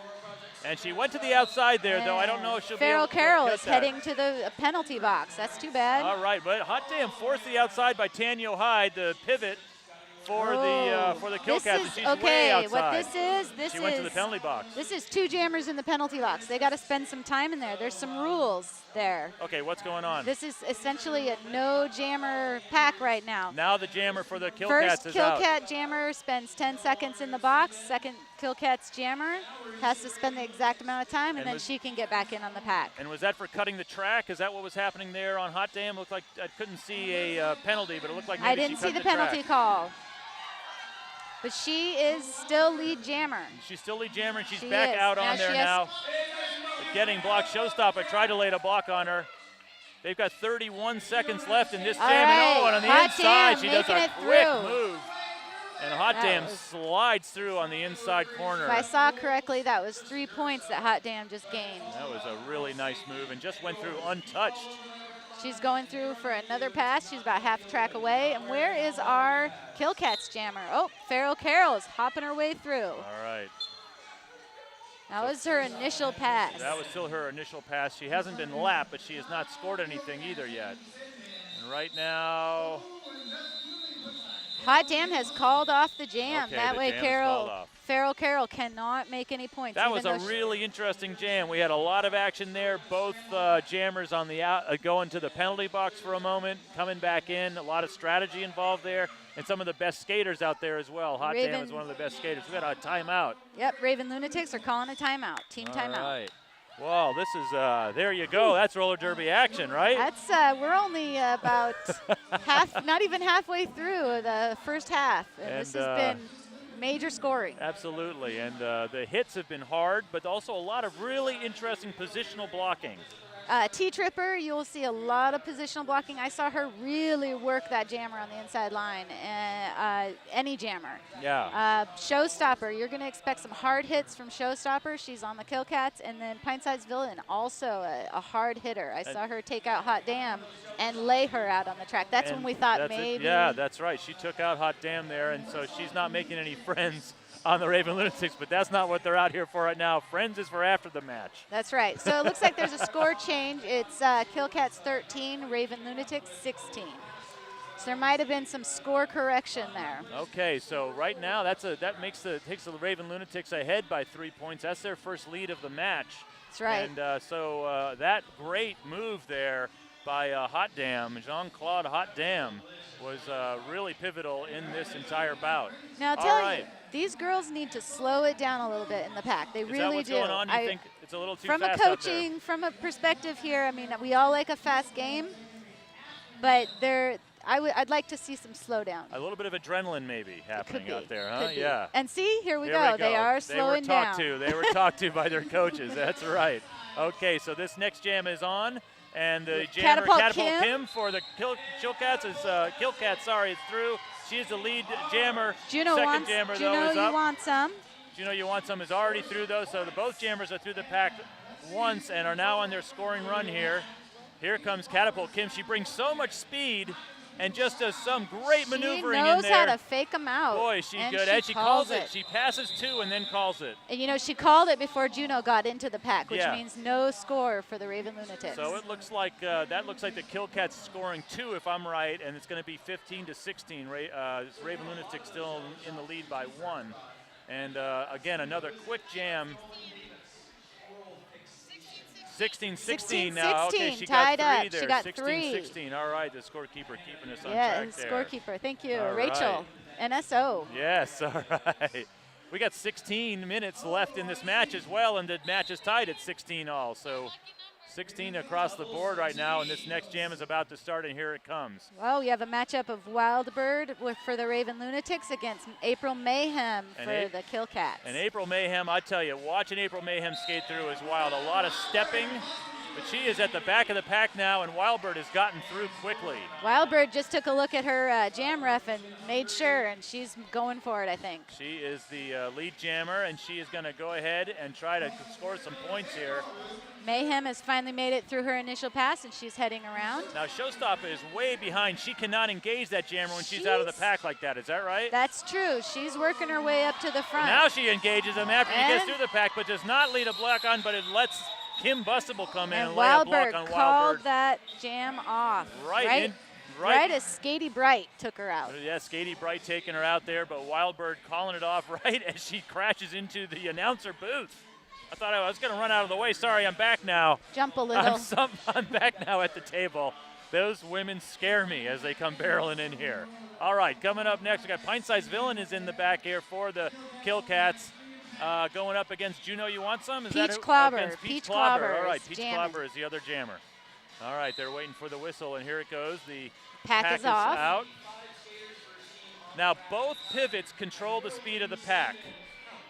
And she went to the outside there, though. I don't know if she'll Feral be able to Carol get is that. heading to the penalty box. That's too bad. All right, but Hot Damn forced the outside by Centennial Hall, the pivot for the Kilkats, and she's okay, way outside. what this she is. went to the penalty box. This is 2 jammers in the penalty box. They got to spend some time in there. There's some rules there. Okay, what's going on? This is essentially a no jammer pack right now. Now the jammer for the Kilkats First is out. Kilkat jammer spends 10 seconds in the box. Second Kilkats jammer has to spend the exact amount of time, and then she can get back in on the pack. And was that for cutting the track? Is that what was happening there on Hot Dam? Looked like I couldn't see a penalty, but it looked like maybe I didn't she see cut the penalty track. call. But she is still lead jammer. She's still lead jammer, and she's She back is. out Now on there she has- now. Getting blocked. Showstopper tried to lay a block on her. They've got 31 seconds left in this All jam. right. And on the Hot inside, Dam she does making a it quick through. move. And Hot That Dam was- slides through on the inside corner. If I saw correctly, that was 3 points that Hot Dam just gained. That was a really nice move and just went through untouched. She's going through for another pass. She's about half track away. And where is our Kilkats jammer? Oh, Farrell Carroll's hopping her way through. All right. That was her initial pass. That was still her initial pass. She hasn't been lapped, but she has not scored anything either yet. And right now, Hot Dam has called off the jam. Okay, That the way, jam's called off. Farrell Carroll cannot make any points. that even was a though she- really interesting jam. We had a lot of action there. Both jammers on the out, going to the penalty box for a moment, coming back in. A lot of strategy involved there, and some of the best skaters out there as well. Hot Dam Raven- is one of the best skaters. We got a timeout. Yep, Raven Lunatics are calling a timeout. Team timeout. All right. Well, this is there you go. That's roller derby action, right? That's we're only about not even halfway through the first half, and this has been major scoring. Absolutely, and the hits have been hard, but also a lot of really interesting positional blocking. T-Tripper, you'll see a lot of positional blocking. I saw her really work that jammer on the inside line, any jammer. Yeah. Showstopper, you're going to expect some hard hits from Showstopper. She's on the Kilkats, and then Pineside's Villain, also a hard hitter. I saw her take out Hot Dam and lay her out on the track. That's when we thought maybe. Yeah, that's right. She took out Hot Dam there, and so she's not making any friends on the Ravens Lunatics, but that's not what they're out here for right now. Friends is for after the match. That's right. So it looks like there's a score change. It's Kilkats 13, Raven Lunatics 16. So there might have been some score correction there. Okay, so right now takes the Raven Lunatics ahead by 3 points. That's their first lead of the match. That's right. And so that great move there by Hot Dam, Jean-Claude Hot Dam, was really pivotal in this entire bout. Now, All tell right. you, these girls need to slow it down a little bit in the pack. They Is really that what's do. going on? You think it's a little too from fast a out there? coaching, from a perspective here, I mean, we all like a fast game, but I'd like to see some slowdown. A little bit of adrenaline maybe happening out there, huh? Could be. Yeah. And see, here we Here go. we They are slowing down. They were talked to by their coaches. That's right. Okay, so this next jam is on, and the jammer Catapult Kim for the Kilkats is is through. She is the lead jammer. Juneau Second jammer though is you up. want some? Juneau, you want some is already through though, so both jammers are through the pack once and are now on their scoring run here. Here comes Catapult Kim. She brings so much speed and just does some great maneuvering in there. She knows how to fake them out. Boy, she's and good. She And she calls it. She passes two and then calls it. And you know, she called it before Juneau got into the pack, which Yeah. means no score for the Raven Lunatics. So it looks like that looks like the Kilkats scoring two, if I'm right, and it's going to be 15-16. Raven Lunatics still in the lead by 1. And again, another quick jam. 16-16 now. Okay, she tied got 3 up. there. She got 16-16. All right, the scorekeeper keeping us on yes, track there. scorekeeper. Thank you, All Rachel. NSO. Yes, all right. We got 16 minutes left in this match as well, and the match is tied at 16 all. So 16 across the board right now, and this next jam is about to start, and here it comes. Well, we have a matchup of Wildbird for the Raven Lunatics against April Mayhem for the Kilkats. And April Mayhem, I tell you, watching April Mayhem skate through is wild. A lot of stepping, but she is at the back of the pack now, and Wildbird has gotten through quickly. Wildbird just took a look at her jam ref and made sure, and she's going for it, I think. She is the lead jammer, and she is going to go ahead and try to score some points here. Mayhem has finally made it through her initial pass, and she's heading around. Now, Showstopper is way behind. She cannot engage that jammer when she's out of the pack like that. Is that right? That's true. She's working her way up to the front. Now she engages him after he gets through the pack, but does not lead a block on, but it lets Kim Bustable come in and lay a block on Wildbird called Wildbird. that jam off. right as Skatey Bright took her out. Yeah, Skatey Bright taking her out there, but Wildbird calling it off right as she crashes into the announcer booth. I thought I was going to run out of the way. Sorry, I'm back now. Jump a little. I'm back now at the table. Those women scare me as they come barreling in here. All right, coming up next, we got Pint-Sized Villain is in the back here for the Kilkats. Going up against Juneau, you want some? Is Peach that Clobber. Against Peach Clobber. Clobber. All right, Peach jamming. Clobber is the other jammer. All right, they're waiting for the whistle, and here it goes. The pack is off. Out. Now, both pivots control the speed of the pack.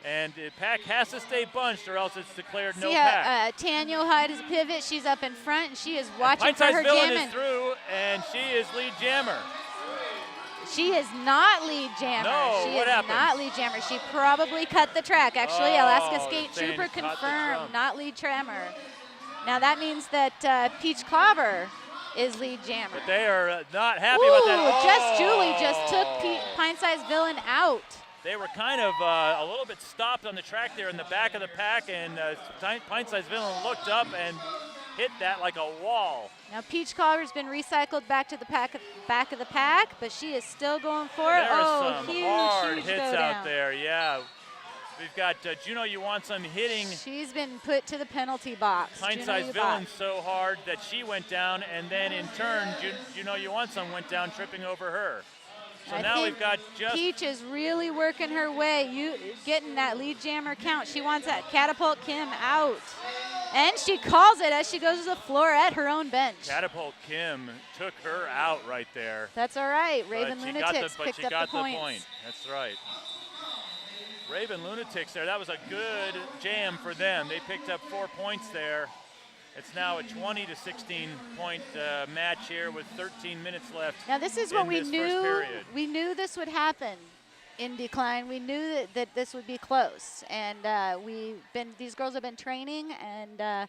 And the pack has to stay bunched or else it's declared no pack. Tanya Hyde is a pivot. She's up in front, and she is watching for her Villain jamming. Is through, and she is lead jammer. She is not lead jammer. No, she what is happened? Not lead jammer. She probably cut the track. Actually, Alaska Skate saying Trooper cut the confirmed, trunk. not lead jammer. Now that means that Peach Clobber is lead jammer. But they are not happy about that. Just Julie just took Pint-Sized Villain out. They were kind of a little bit stopped on the track there in the back of the pack, and Pint-Sized Villain looked up and hit that like a wall. Now Peach Clobber's been recycled back to the back of the pack, but she is still going for it. There are some huge, hard huge hits go out down. there, yeah. We've got Juneau, you want some hitting. She's been put to the penalty box. Pint-Sized Villain so hard that she went down, and then in turn, Juneau, you want some went down tripping over her. So I now think we've got just Peach is really working her way, getting that lead jammer count. She wants that Catapult Kim out. And she calls it as she goes to the floor at her own bench. Catapult Kim took her out right there. That's all right. Raven But Lunatics she picked up got the points. point. That's right. Raven Lunatics there, that was a good jam for them. They picked up 4 points there. It's now a 20 to 16 point match here with 13 minutes left. Now this is what we first knew. period. We knew this would happen in Kline. We knew that this would be close, and these girls have been training, and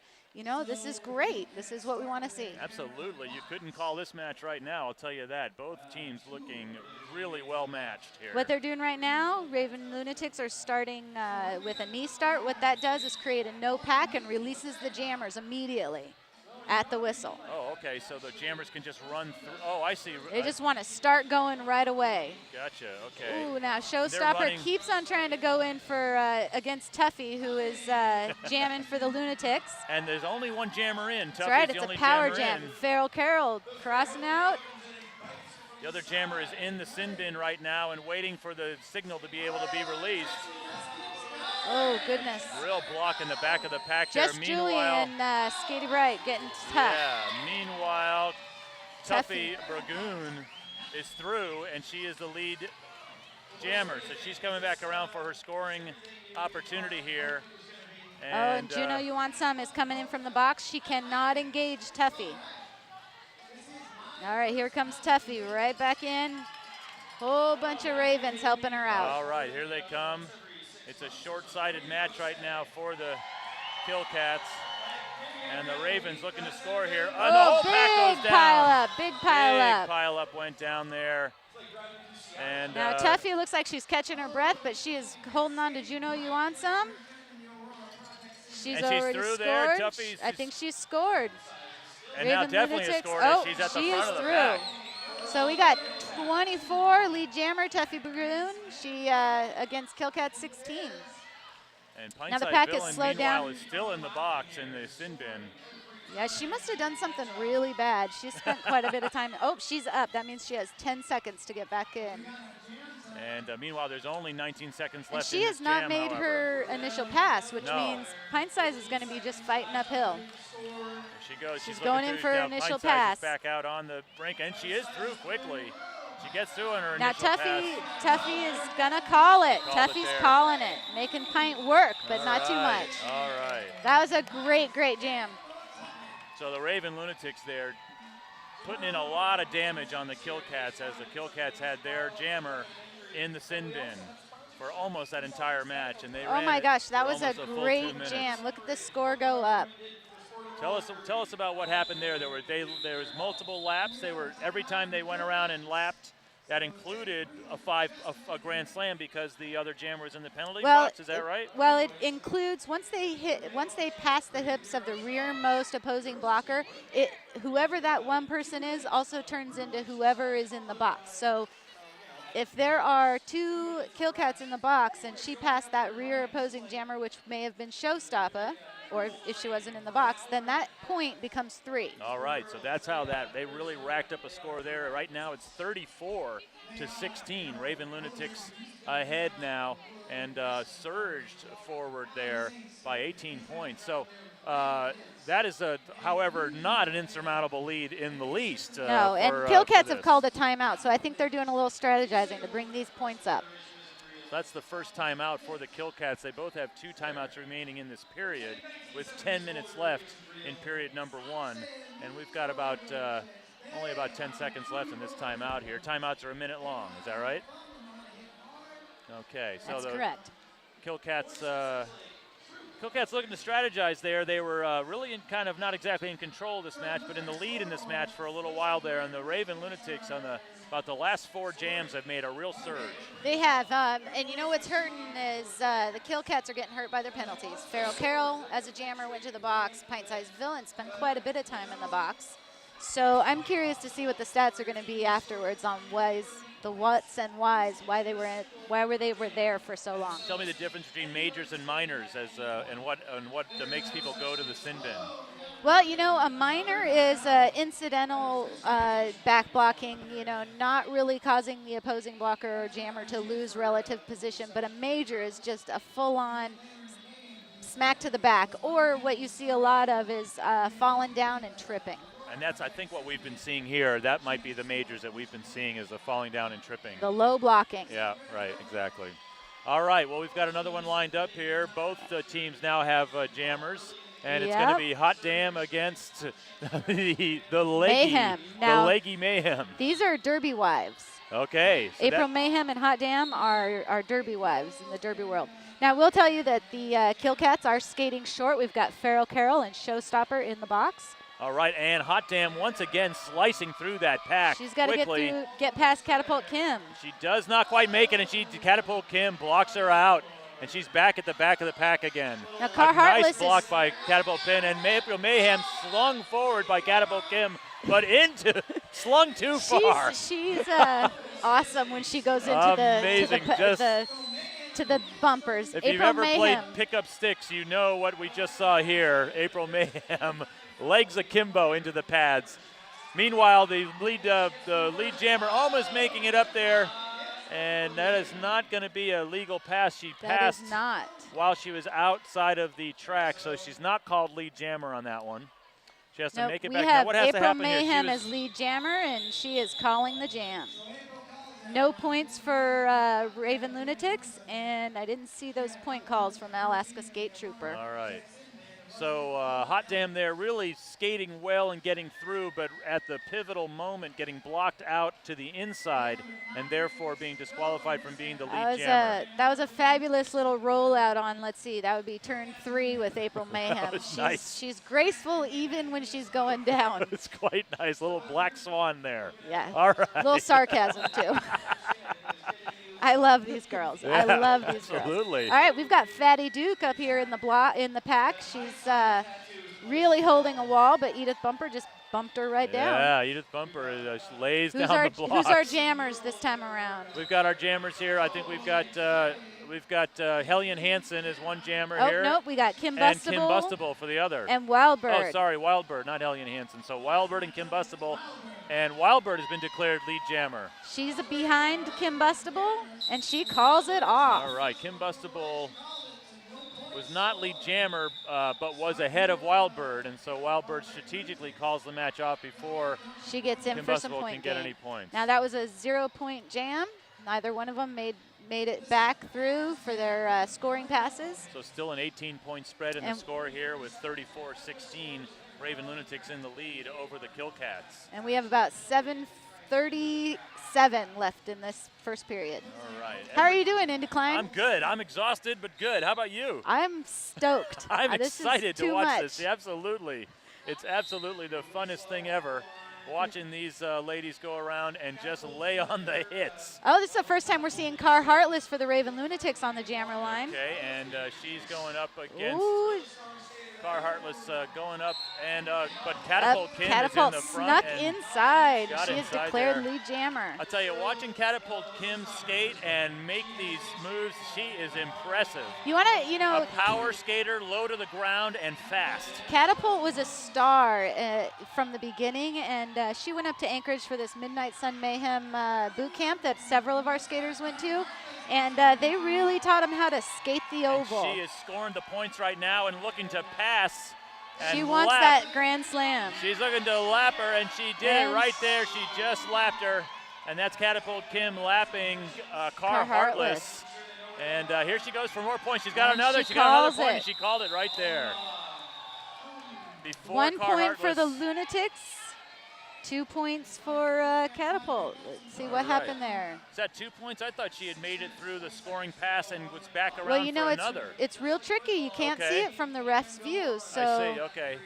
this is great. This is what we want to see. Absolutely, you couldn't call this match right now. I'll tell you that. Both teams looking really well matched here. What they're doing right now, Raven Lunatics are starting with a knee start. What that does is create a no pack and releases the jammers immediately at the whistle. Oh, okay, so the jammers can just run through. Oh, I see. They just want to start going right away. Gotcha, okay. Ooh, now Showstopper keeps on trying to go in for against Tuffy, who is jamming for the Lunatics. And there's only one jammer in. That's right, the it's a only power jammer jam. in. Farrell Carroll crossing out. The other jammer is in the sin bin right now and waiting for the signal to be able to be released. Oh, goodness. Real block in the back of the pack Just there. Julie Meanwhile, and Skatey Bright getting tough. yeah, meanwhile, Tuffy Bragoon is through, and she is the lead jammer. So she's coming back around for her scoring opportunity here. And Juneau, you want some, is coming in from the box. She cannot engage Tuffy. All right, here comes Tuffy right back in. Whole bunch of Ravens helping her out. All right, here they come. It's a short-sighted match right now for the Kilkats. And the Ravens looking to score here. The whole pack goes down. Big pile up. Big pile up went down there. And now Tuffy looks like she's catching her breath, but she is holding on to Juneau. You want some? She's already through scored. there. I think she's scored. And Raven now definitely Lunatics. has scored. She's at the front of the pack. So we got 24 lead jammer Tuffy Bragoon. She against Kilkats 16. And Now the Pint-Sized pack Villain, is slowed meanwhile, down. is still in the box in the sin bin. Yeah, she must have done something really bad. She spent quite a bit of time. Oh, she's up. That means she has 10 seconds to get back in. And meanwhile, there's only 19 seconds And left. she in has this not jam, made however. her initial pass, which No. means Pint-Size is going to be just fighting uphill. There she goes. She's looking going in through. for her Now initial Pint-Size pass. is back out on the brink, and she is through quickly. She gets through on her Now initial pass. Tuffy is going to call it. Called it Tuffy's there. calling it, making Pint work, but All not too right, much. All right. That was a great, great jam. So the Raven Lunatics there putting in a lot of damage on the Kilkats as the Kilkats had their jammer in the sin bin for almost that entire match. And they Oh ran my it gosh, that for was a almost full 2 great minutes. jam. Look at the score go up. Tell us about what happened there. There was multiple laps. Every time they went around and lapped, that included a grand slam because the other jammer was in the penalty Well, box. Is that right? Well, it includes once they pass the hips of the rearmost opposing blocker, whoever that one person is also turns into whoever is in the box. So if there are 2 Kilkats in the box and she passed that rear opposing jammer, which may have been showstopper, or if she wasn't in the box, then that point becomes 3. All right, so that's how they really racked up a score there. Right now it's 34-16. Raven Lunatics ahead now and surged forward there by 18 points. So that is, however, not an insurmountable lead in the least. No, and Kilkats have called a timeout, so I think they're doing a little strategizing to bring these points up. That's the first timeout for the Kilkats. They both have 2 timeouts remaining in this period with 10 minutes left in period number 1. And we've got only about 10 seconds left in this timeout here. Timeouts are a minute long, is that right? Okay, so that's correct. Kilkats looking to strategize there. They were really kind of not exactly in control of this match, but in the lead in this match for a little while there. And the Raven Lunatics on about the last 4 jams have made a real surge. They have, and you know what's hurting is the Kilkats are getting hurt by their penalties. Farrell Carroll, as a jammer, went to the box. Pint-sized Villain spent quite a bit of time in the box. So I'm curious to see what the stats are going to be afterwards on the whats and whys, why they were there for so long. Tell me the difference between majors and minors and what makes people go to the sin bin. Well, you know, a minor is incidental back blocking, you know, not really causing the opposing blocker or jammer to lose relative position, but a major is just a full-on smack to the back, or what you see a lot of is falling down and tripping. And that's, I think, what we've been seeing here. That might be the majors that we've been seeing is the falling down and tripping. The low blocking. Yeah, right, exactly. All right, well, we've got another one lined up here. Both teams now have jammers. And it's going to be Hot Damn against the leggy Mayhem. These are Derby wives. Okay. So April Mayhem and Hot Damn are Derby wives in the Derby world. Now, we'll tell you that the Kilkats are skating short. We've got Farrell Carroll and Showstopper in the box. All right, and Hot Damn once again slicing through that pack. She's got to get past Catapult Kim. She does not quite make it, and Catapult Kim blocks her out. And she's back at the back of the pack again. Now, nice block by Catapult Pin, and April Mayhem slung forward by Catapult Kim, but slung too far. She's awesome when she goes into the bumpers. If you've ever played pickup sticks, you know what we just saw here. April Mayhem legs akimbo into the pads. Meanwhile, the lead jammer almost making it up there. And that is not going to be a legal pass. She passed that is not. While she was outside of the track, so she's not called lead jammer on that one. She has to make it back. Now, what has to happen here? April Mayhem as lead jammer, and she is calling the jam. No points for Raven Lunatics, and I didn't see those point calls from Alaska Skate Trooper. All right. So Hot Damn there really skating well and getting through, but at the pivotal moment getting blocked out to the inside and therefore being disqualified from being the lead jammer. That was a fabulous little rollout on, let's see, that would be turn 3 with April Mayhem. Nice. She's graceful even when she's going down. It's quite nice. Little black swan there. Yeah. All right. A little sarcasm, too. I love these girls. Yeah, I love these absolutely. girls. All right, we've got Fatty Duke up here in the pack. She's really holding a wall, but Edith Bumper just bumped her right down. Yeah, Edith Bumper lays down the blocks. Who's our jammers this time around? We've got our jammers here. I think we've got Hellion Hansen is one jammer here. Oh, nope, we got Kim And Bustable. Kim Bustable for the other. And Wildbird. Oh, sorry, Wildbird, not Hellion Hansen. So Wildbird and Kim Bustable. And Wildbird has been declared lead jammer. She's behind Kim Bustable, and she calls it off. All right, Kim Bustable was not lead jammer, but was ahead of Wildbird, and so Wildbird strategically calls the match off before she gets in Kim for Bustable some point can get gain. any points. Now that was a 0-point jam. Neither one of them made it back through for their scoring passes. So still an 18-point spread in the score here with 34-16. Raven Lunatics in the lead over the Kilkats. And we have about 7:37 left in this first period. All right. How are you doing, Kline? I'm good. I'm exhausted, but good. How about you? I'm stoked. I'm this excited is to too watch much. this. Yeah, absolutely. It's absolutely the funnest thing ever. watching these ladies go around and just lay on the hits. Oh, this is the first time we're seeing Car Heartless for the Raven Lunatics on the jammer line. Okay, and she's going up against Ooh, Car Heartless going up, and but Catapult Kim Catapult is in the front. snuck and inside. got She is inside declared there. lead jammer. I'll tell you, watching Catapult Kim skate and make these moves, she is impressive. You want to, you know, A power skater, low to the ground, and fast. Catapult was a star from the beginning, and she went up to Anchorage for this Midnight Sun Mayhem boot camp that several of our skaters went to, and they really taught them how to skate the oval. And she is scoring the points right now and looking to pass. And She wants lap. that grand slam. She's looking to lap her, and she did And it right there. She just lapped her, and that's Catapult Kim lapping Car Car Heartless. Heartless. And here she goes for more points. She's got And another. she She got another calls point, it. and she called it right there. Before 1 Car point for the Heartless- Lunatics, 2 points for Catapult. Let's see what All right. happened there. Is that 2 points? I thought she had made it through the scoring pass and was back around Well, you know, for another. it's real tricky. You can't see Okay. it from the ref's view, so I see. Okay.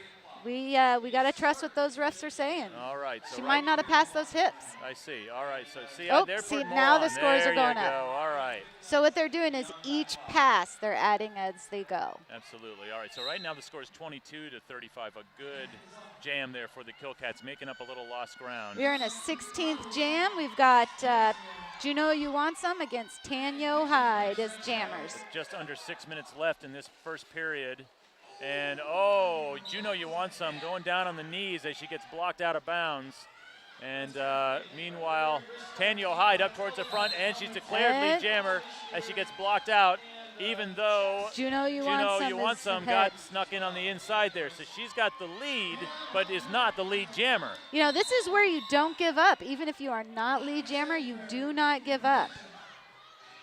we got to trust what those refs are saying. All right. So She right, might not have passed those hips. I see. All right. So see, Oh, they're see, putting more now the on. scores are There going you up. go. All right. So what they're doing is each pass they're adding as they go. Absolutely. All right. So right now the score is 22 to 35. A good jam there for the Kilkats, making up a little lost ground. We're in a 16th jam. We've got Juneau You Want Some against Tanyo Hyde as jammers. Just under 6 minutes left in this first period. And oh, Juneau You Want Some going down on the knees as she gets blocked out of bounds. And meanwhile, Tanyo Hyde up towards the front, and she's declared lead And- jammer as she gets blocked out, even though Juneau You Want Juneau Some You Want is Some ahead. got snuck in on the inside there. So she's got the lead, but is not the lead jammer. You know, this is where you don't give up. Even if you are not lead jammer, you do not give up.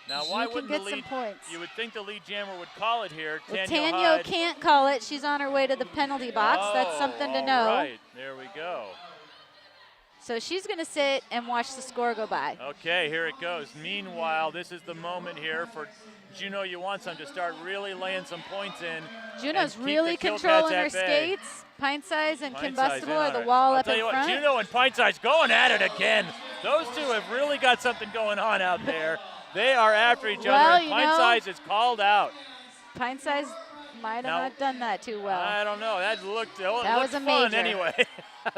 Now, You why can wouldn't get the some lead? points. You would think the lead jammer would call it here. Well, Tanyo Tanyo Hyde. can't call it. She's on her way to the penalty box. That's something to know. All right, there we go. So she's going to sit and watch the score go by. Okay, here it goes. Meanwhile, this is the moment here for Juneau You Want Some to start really laying some points in. Juneau's and keep really the Kilkats controlling her at bay. skates. Pint Size and Pint Size in Combustible are on the it. wall I'll up tell in you what, front. Juneau and Pint Size going at it again. Those two have really got something going on out there. They are after each Well, other, and you Pint know- Size is called out. Pint Size might have Now- not done that too well. I don't know. That looked, That looked was a fun major. anyway,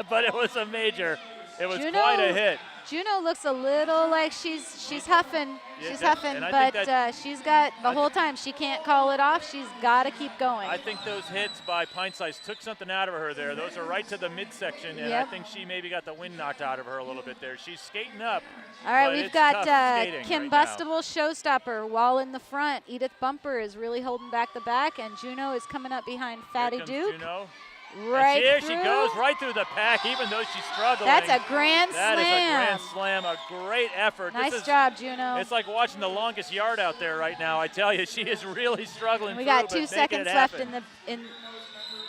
but it was a major. It was Juneau- quite a hit. Juneau looks a little like she's huffing. Yeah, She's that- huffing, and I think but that- she's got the I whole time. She can't call it off. She's got to keep going. I think those hits by Pint Size took something out of her there. Those are right to the midsection, and Yep. I think she maybe got the wind knocked out of her a little bit there. She's skating up. All right, but we've it's got tough skating right Combustible Showstopper wall in the front. Edith Bumper is really holding back the back, and Juneau is coming up behind now. Fatty Here comes Duke. Juneau. Right and here through. she goes right through the pack, even though she's struggling. That's a grand That is a slam. grand slam, a great effort. Nice this is, job, Juneau. It's like watching the longest yard out there right now. I tell you, she is really struggling. We through, got but 2 making seconds it left happen.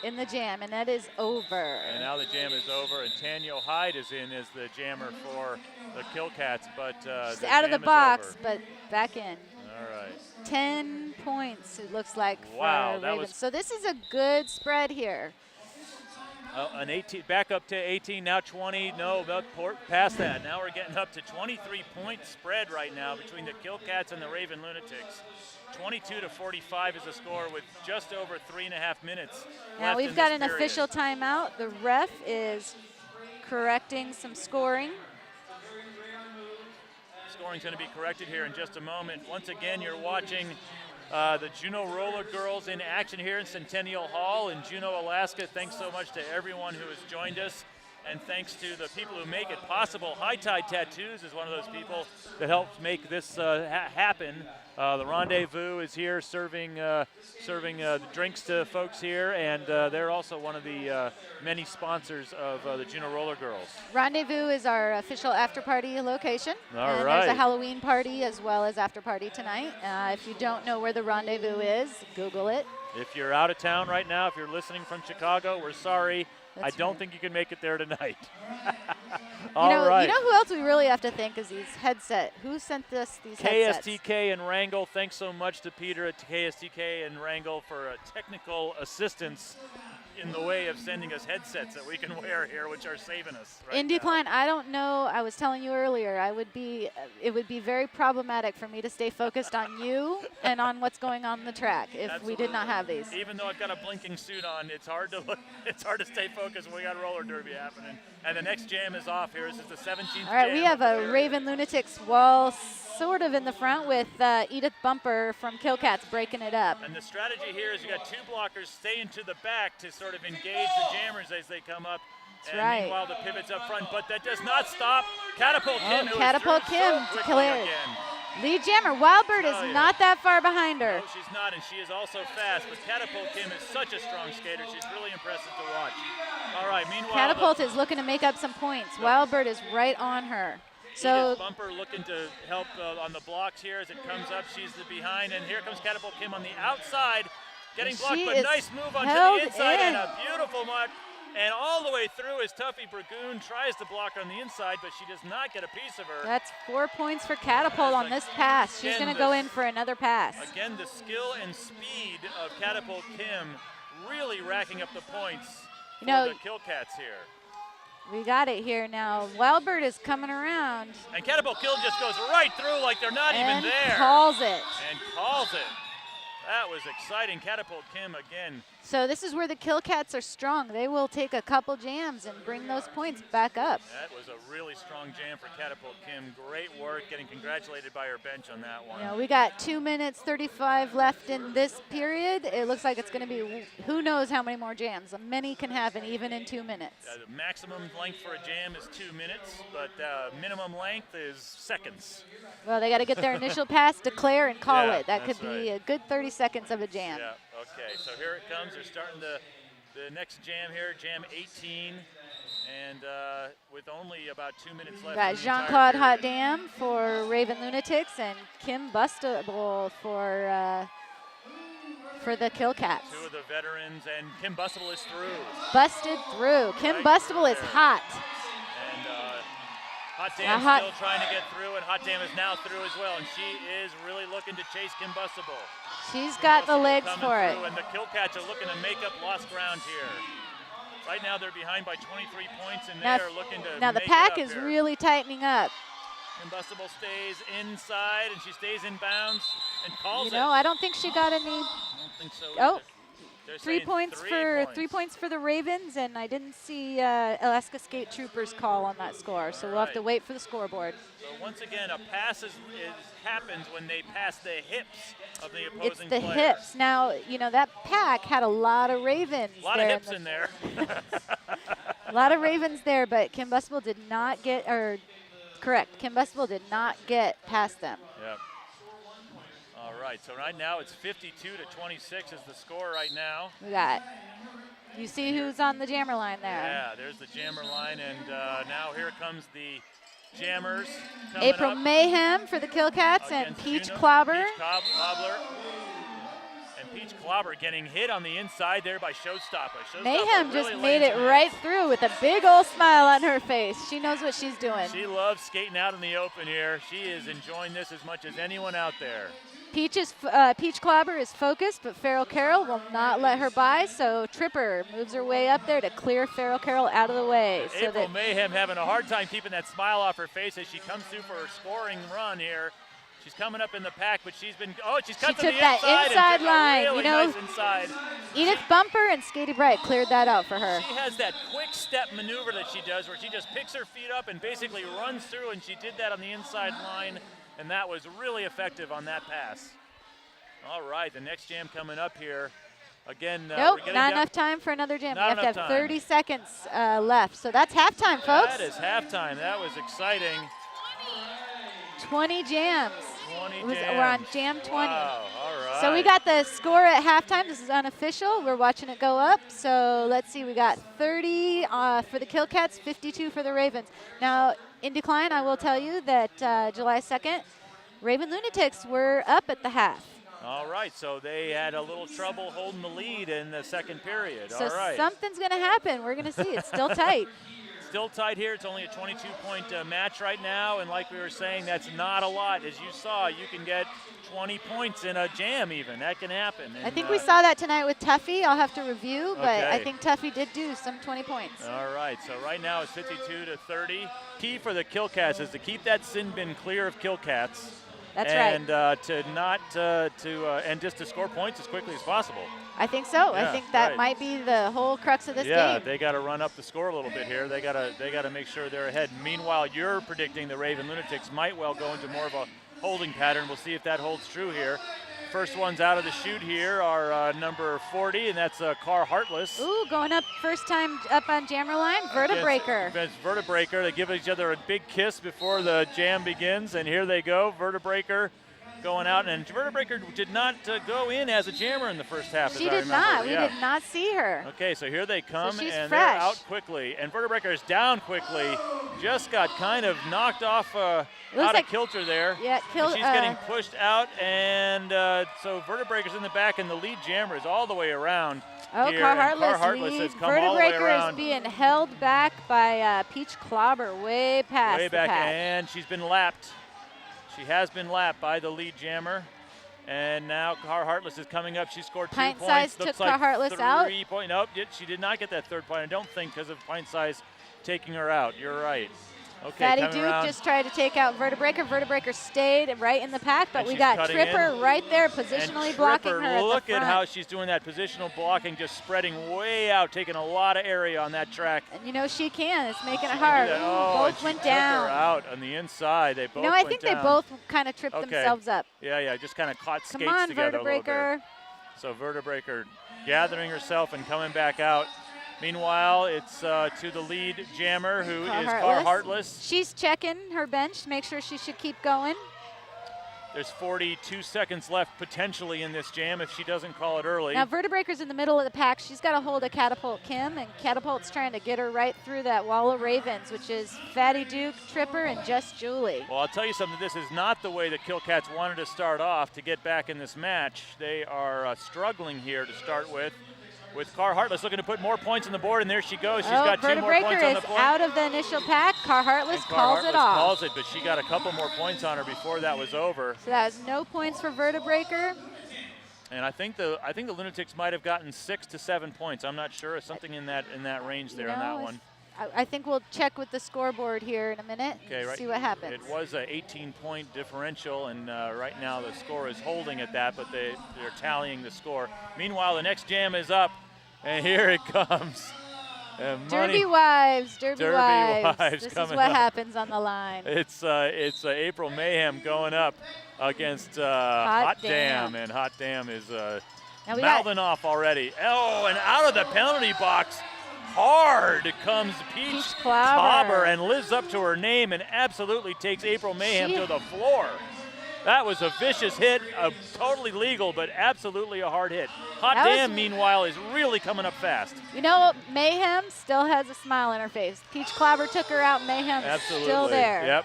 in the jam, and that is over. And now the jam is over, and Tanyo Hyde is in as the jammer for the Kilkats, but She's the out of the jam is box, over. but back in. All right. 10 points, it looks like, Wow, for that Ravens. was- So this is a good spread here. An 18, back up to 18, now 20. No, about past that. Now we're getting up to 23-point spread right now between the Kilkats and the Raven Lunatics. 22 to 45 is the score with just over 3.5 minutes Now left we've in got this an period. official timeout. The ref is correcting some scoring. Scoring's going to be corrected here in just a moment. Once again, you're watching the Juneau Rollergirls in action here in Centennial Hall in Juneau, Alaska. Thanks so much to everyone who has joined us, and thanks to the people who make it possible. High Tide Tattoos is one of those people that helps make this happen. The Rendezvous is here serving drinks to folks here, and they're also one of the many sponsors of the Juneau Rollergirls. Rendezvous is our official after party location. All and right. there's a Halloween party as well as after party tonight. If you don't know where the Rendezvous is, Google it. If you're out of town right now, if you're listening from Chicago, we're sorry. That's I don't right. think you can make it there tonight. You know who else we really have to thank is these headset. Who sent us these headsets? KSTK and Wrangle, thanks so much to Peter at KSTK and Wrangle for technical assistance in the way of sending us headsets that we can wear here, which are saving us right Indy now. Kline, I don't know. I was telling you earlier, it would be very problematic for me to stay focused on you and on what's going on the track if we did not have these. Even though I've got a blinking suit on, it's hard to look. It's hard to stay focused when we got roller derby happening. And the next jam is off here. This is the 17th. All right, jam we have of the a period. Raven Lunatics wall sort of in the front with Edith Bumper from Kilkats breaking it up. And the strategy here is you got 2 blockers staying to the back to sort of engage the jammers as they come up. That's and right. meanwhile, the pivot's up front, but that does not stop Catapult Kim. who is Catapult through Kim so to quickly clear. again. Lead jammer, Wildbird is Oh, yeah. not that far behind her. No, she's not, and she is also fast, but Catapult Kim is such a strong skater. She's really impressive to watch. All right, meanwhile, Catapult is looking to make up some points. Wildbird is right on her. So Edith Bumper looking to help on the blocks here as it comes up. She's the behind, and here comes Catapult Kim on the outside, getting And blocked, she but is nice move onto held the inside in. and a beautiful mark. And all the way through is Tuffy Bragoon, tries to block her on the inside, but she does not get a piece of her. that's 4 points for Catapult on this pass. She's Again, going to go in for another pass. Again, the skill and speed of Catapult Kim really racking up the points You for know, the Kilkats here. we got it here now. Wildbird is coming around And Catapult Kim just goes right through like they're not and even there. calls it. And calls it. That was exciting. Catapult Kim again. So this is where the Kilkats are strong. They will take a couple jams and bring those points back up. That was a really strong jam for Catapult Kim. Great work, getting congratulated by her bench on that one. You know, we got 2 minutes 35 left in this period. It looks like it's going to be who knows how many more jams. Many can happen even in 2 minutes. The maximum length for a jam is 2 minutes, but minimum length is seconds. Well, they got to get their initial pass, declare, and call Yeah, it. That that's could be right. a good 30 seconds of a jam. Yeah, okay, so here it comes. They're starting the next jam here, jam 18, and with only about 2 minutes left. Got in the entire Jean-Claude period. Hotdam for Raven Lunatics and Kim Bustable for the Kilkats. 2 of the veterans, and Kim Bustable is through. Busted through. Kim Right Bustable through is there. hot. And Hot Now Dam's still trying to get through, and Hot Dam is now through as well, and she is really looking to chase Kim Bustable. She's got the Bustable legs coming for it. through, and the Kilkats are looking to make up lost ground here. Right now they're behind by 23 points, and they Now, are looking to now the make pack it up is here. really tightening up. Kim Bustable stays inside, and she stays in bounds and calls You know, it. I don't think she got any. I don't think so Oh, either. They're 3 saying points 3 for points. 3 points for the Ravens, and I didn't see Alaska Skate Troopers call on that score, so we'll have to Alright. wait for the scoreboard. So once again, a pass happens when they pass the hips of the It's opposing the player. hips. Now, you know, that pack had a lot of Ravens A lot there. of hips in there. A lot of Ravens there, but Kim Bustable did not get, correct, Kim Bustable did not get past them. Yep. All right, so right now it's 52-26 is the score right now. We got, you see who's on the jammer line there. Yeah, there's the jammer line, and now here comes the jammers coming April up Mayhem for the Kilkats and against Peach Juneau. Clobber. Peach Clobber. And Peach Clobber getting hit on the inside there by Showstopper. Showstopper Mayhem really just made it lands right hits. through with a big old smile on her face. She knows what she's doing. She loves skating out in the open here. She is enjoying this as much as anyone out there. Peach Clobber is focused, but Farrell Carroll will not let her by, so Tripper moves her way up there to clear Farrell Carroll out of the way. So April that Mayhem having a hard time keeping that smile off her face as she comes through for her scoring run here. She's coming up in the pack, but she's cut to took the that inside inside and took line, a really you know. nice inside. Edith Bumper and Skatey Bright cleared that out for her. She has that quick step maneuver that she does where she just picks her feet up and basically runs through, and she did that on the inside line, and that was really effective on that pass. All right, the next jam coming up here. Again, Nope, we're getting not down. enough time for another jam. Not We have to have enough time. 30 seconds left. So that's halftime, folks. That is halftime. That was exciting. 20 jams. 20 We're jams. on jam 20. Wow, all right. So we got the score at halftime. This is unofficial. We're watching it go up. So let's see. We got 30 for the Kilkats, 52 for the Ravens. Now, in decline, I will tell you that July 2nd, Raven Lunatics were up at the half. All right, so they had a little trouble holding the lead in the second period. So all right. something's going to happen. We're going to see. It's still tight. still tight here. It's only a 22-point match right now, and like we were saying, that's not a lot. As you saw, you can get 20 points in a jam even. That can happen. And, I think we saw that tonight with Tuffy. I'll have to review, but okay. I think Tuffy did do some 20 points. All right, so right now it's 52-30. Key for the Kilkats is to keep that sin bin clear of Kilkats. That's and, right. And just to score points as quickly as possible. I think so. Yeah, I think that right. might be the whole crux of this Yeah, game. they got to run up the score a little bit here. They got to make sure they're ahead. Meanwhile, you're predicting the Raven Lunatics might well go into more of a holding pattern. We'll see if that holds true here. First ones out of the chute here are number 40, and that's Carr Heartless. Ooh, going up first time up on jammer line, Vertebreaker. Against Vertebreaker. They give each other a big kiss before the jam begins, and here they go. Vertebreaker going out, and Vertebreaker did not go in as a jammer in the first half. She did not. We did not see her. Okay, so here they come, so she's and fresh. they're out quickly. And Vertebreaker is down quickly. Just got kind of knocked off out of kilter there. Yeah, she's getting pushed out, and so Vertebreaker's in the back, and the lead jammer is all the way around. Oh, here, Carr Heartless has come all the way Vertebreaker around. is being held back by Peach Clobber way past Way back, the pack. and she's been lapped. She has been lapped by the lead jammer. And now Carr Heartless is coming up. She scored 2 Pint points. Size Looks took like Carr Heartless out. 3 point. Nope, she did not get that third point. I don't think because of Pint Size taking her out. You're right. Okay, Fatty coming Duke around. just tried to take out Vertebreaker. Vertebreaker stayed right in the pack, but And we she's got cutting Tripper in. right there, positionally And blocking Tripper, her at the look front. at how she's doing that positional blocking, just spreading way out, taking a lot of area on that track. And you know she can. It's making it hard. Oh, and Both she went took down. her out on the inside. They both You know, I think went they down. both kind of tripped Okay. themselves up. Yeah, just kind of caught Come skates on, together a little bit. Vertebreaker. So Vertebreaker gathering herself and coming back out. Meanwhile, it's to the lead jammer, who is Carr Heartless. She's checking her bench to make sure she should keep going. There's 42 seconds left potentially in this jam if she doesn't call it early. Now, Vertebreaker's in the middle of the pack. She's got a hold of Catapult Kim, and Catapult's trying to get her right through that wall of Ravens, which is Fatty Duke, Tripper, and Just Julie. Well, I'll tell you something. This is not the way the Kilkats wanted to start off to get back in this match. They are struggling here to start with Carr Heartless looking to put more points on the board, and there she goes. She's got 2 more points on the board. Vertebreaker is out of the initial pack. Carr Heartless calls it off. Calls it, but she got a couple more points on her before that was over. So that was no points for Vertebreaker. And I think the Lunatics might have gotten 6 to 7 points. I'm not sure. Something in that range there on that one. I think we'll check with the scoreboard here in a minute and see what happens. It was an 18-point differential, and right now the score is holding at that, but they're tallying the score. Meanwhile, the next jam is up, and here it comes. Derby Wives. This This is what up. happens on the line. It's April Mayhem going up against Hot Damn, and Hot Damn is mouthing off already. Oh, and out of the penalty box, hard comes Peach Clobber and lives up to her name and absolutely takes April Mayhem to the floor. That was a vicious hit, totally legal, but absolutely a hard hit. Hot Damn, meanwhile, is really coming up fast. You know, Mayhem still has a smile on her face. Peach Clobber took her out. Mayhem's still there. Yep.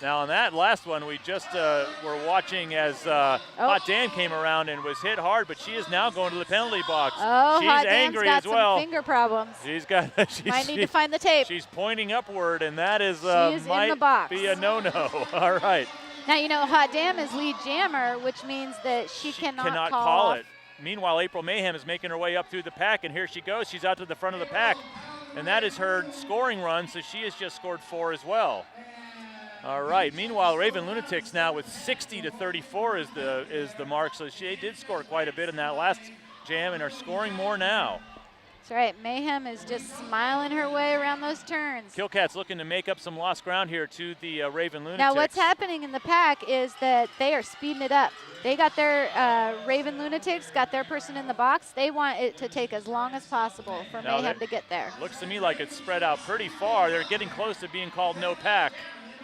Now, on that last one, we just were watching as Hot Damn came around and was hit hard, but she is now going to the penalty box. Oh, she's Hot angry Dam's got as well. some finger problems. She's got. Might need to find the tape. She's pointing upward, and that is in the box. be a no-no. All right. Now, you know, Hot Damn is lead jammer, which means that she cannot call it. Meanwhile, April Mayhem is making her way up through the pack, and here she goes. She's out to the front of the pack, and that is her scoring run, so she has just scored 4 as well. All right. Meanwhile, Raven Lunatics now with 60 to 34 is the mark, so she did score quite a bit in that last jam and are scoring more now. That's right. Mayhem is just smiling her way around those turns. Kilkats looking to make up some lost ground here to the Raven Lunatics. Now, what's happening in the pack is that they are speeding it up. They got their Raven Lunatics, got their person in the box. They want it to take as long as possible for Mayhem to get there. Looks to me like it's spread out pretty far. They're getting close to being called no pack.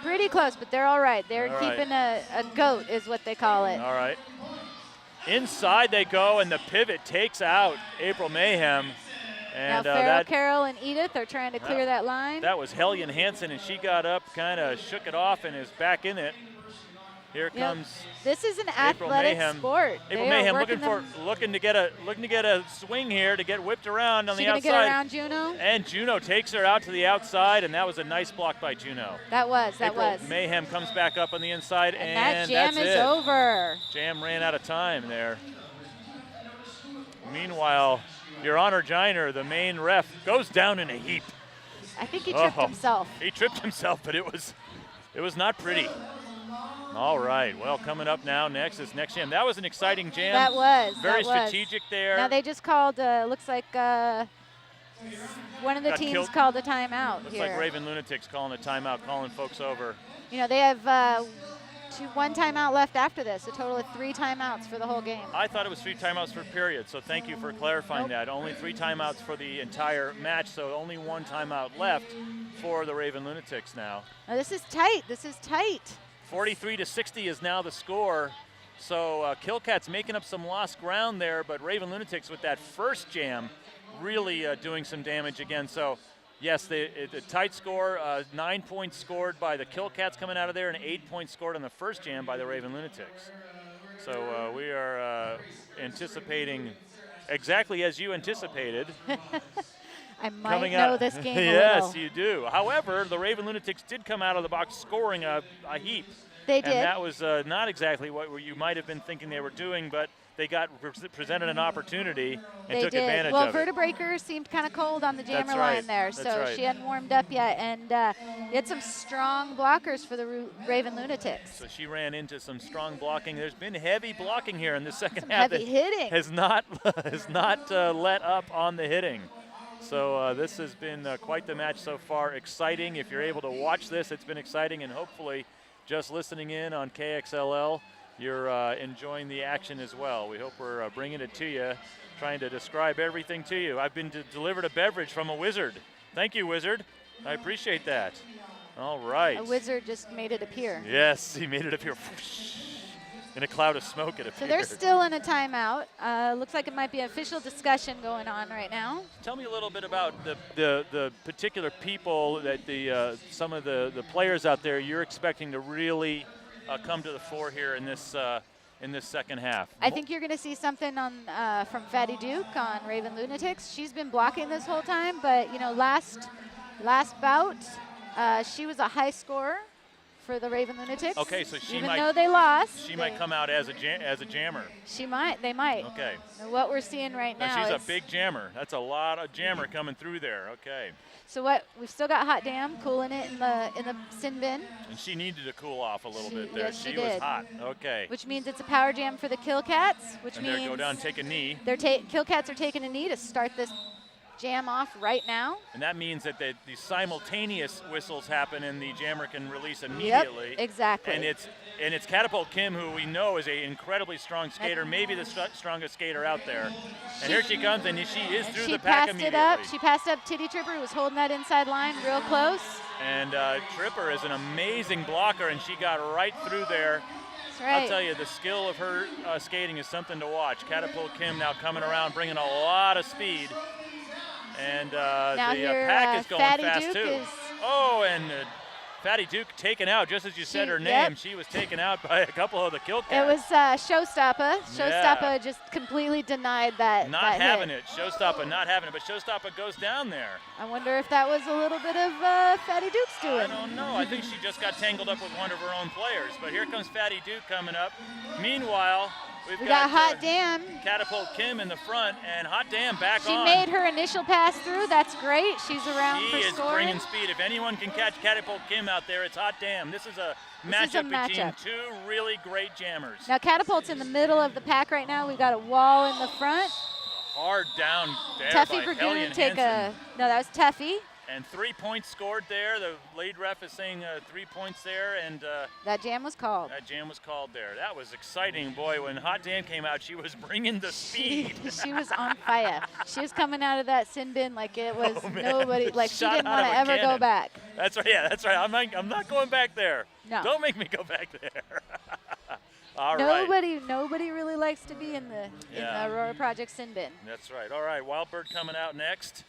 Pretty close, but they're all right. They're keeping a goat is what they call it. All right. Inside they go, and the pivot takes out April Mayhem. And now Farrell, Carol, and Edith are trying to clear that line. That was Hellion Hansen, and she got up, kind of shook it off, and is back in it. Here comes This is an April athletic Mayhem. sport. April They are Mayhem working looking to get a swing here to get whipped around on She the gonna outside. get around Juneau? And Juneau takes her out to the outside, and that was a nice block by Juneau. That was. April Mayhem comes back up on the inside, And that jam that's is it. over. Jam ran out of time there. Meanwhile, Your Honor Giner, the main ref, goes down in a heap. I think he tripped himself. He tripped himself, but it was not pretty. All right, well, coming up now next is next jam. That was an exciting jam. That was. Very strategic there. Now they just called, looks like one of the teams called a timeout Looks here. like Ravens Lunatics calling a timeout, calling folks over. You know, they have one timeout left after this, a total of 3 timeouts for the whole game. I thought it was 3 timeouts per period, so thank you for clarifying that. Only 3 timeouts for the entire match, so only 1 timeout left for the Ravens Lunatics now. Now this is tight. This is tight. 43-60 is now the score. So Kilkats making up some lost ground there, but Ravens Lunatics with that first jam really doing some damage again. So yes, the tight score, 9 points scored by the Kilkats coming out of there, and 8 points scored on the first jam by the Ravens Lunatics. So we are anticipating exactly as you anticipated. I might know this game a little. Yes, you do. However, the Ravens Lunatics did come out of the box scoring a heap. They did. And that was not exactly what you might have been thinking they were doing, but they got presented an opportunity and took advantage well, of it. Vertebreaker seemed kind of cold on the jammer line there, so she hadn't warmed up yet, and you had some strong blockers for the Ravens Lunatics. So she ran into some strong blocking. There's been heavy blocking here in the second half. Heavy hitting. Has not let up on the hitting. So this has been quite the match so far. Exciting. If you're able to watch this, it's been exciting, and hopefully just listening in on KXLL, you're enjoying the action as well. We hope we're bringing it to you, trying to describe everything to you. I've been delivered a beverage from a wizard. Thank you, wizard. I appreciate that. All right. A wizard just made it appear. Yes, he made it appear. In a cloud of smoke, it appeared. So they're still in a timeout. Looks like it might be an official discussion going on right now. Tell me a little bit about the particular people that some of the players out there you're expecting to really come to the fore here in this second half. I think you're going to see something on from Fatty Duke on Ravens Lunatics. She's been blocking this whole time, but you know, last bout, she was a high scorer for the Ravens Lunatics. Okay, so she even might, though they lost, she might come out as a jammer. They might. Okay. And what we're seeing right now she's is a big jammer. That's a lot of jammer coming through there. Okay. So we've still got Hot Damn cooling it in the sin bin. And she needed to cool off a little bit there. Yes, she was did. hot. Okay. Which means it's a power jam for the Kilkats, which and means they go down, take a knee. Kilkats are taking a knee to start this jam off right now. And that means that the simultaneous whistles happen and the jammer can release immediately. Yep, exactly. And it's Catapult Kim, who we know is an incredibly strong skater, maybe the strongest skater out there. And here she comes, and she is through the pack immediately. She passed up Titty Tripper, who was holding that inside line real close. And Tripper is an amazing blocker, and she got right through there. That's right. I'll tell you, the skill of her skating is something to watch. Catapult Kim now coming around, bringing a lot of speed. And the pack is going Fatty fast Duke too. Oh, and Fatty Duke taken out, just as you said her name. Yep. She was taken out by a couple of the Kilkats. It was Showstopper. Showstopper just completely denied that. Not having it. Showstopper not having it, but Showstopper goes down there. I wonder if that was a little bit of Fatty Duke's doing. I don't know. I think she just got tangled up with one of her own players. But here comes Fatty Duke coming up. Meanwhile, we got Hot Damn. Catapult Kim in the front, and Hot Damn back on. She made her initial pass through. That's great. She's around for scoring. She is bringing speed. If anyone can catch Catapult Kim out there, it's Hot Damn. This is a matchup between two really great jammers. Now Catapult's in the middle of the pack right now. We got a wall in the front. Hard down there Tuffy by Dragoon Hansen. No, that was Tuffy. And 3 points scored there. The lead ref is saying 3 points there, and that jam was called. That jam was called there. That was exciting, boy. When Hot Damn came out, she was bringing the speed. She was on fire. She was coming out of that sin bin like it was nobody. Like she Shot didn't out want of to a ever cannon. go back. That's right. Yeah, that's right. I'm not going back there. No. Don't make me go back there. All right. Nobody really likes to be in the Aurora Project sin bin. That's right. All right. Wildbird coming out next.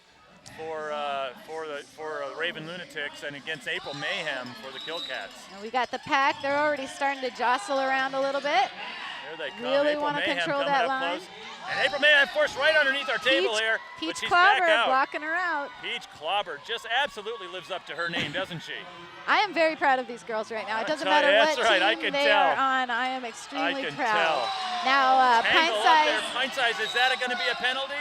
for Raven Lunatics and against April Mayhem for the Kilkats. And we got the pack. They're already starting to jostle around a little bit. Here they come. Really April want to Mayhem control coming that up line. close. And April Mayhem forced right underneath our table here. Peach but she's back Clobber out. blocking her out. Peach Clobber just absolutely lives up to her name, doesn't she? I am very proud of these girls right now. It doesn't matter That's what right, I team can they tell. are on. I am extremely I can proud. tell. Now, Tangle Pint up there. Size Pint Size, is that going to be a penalty?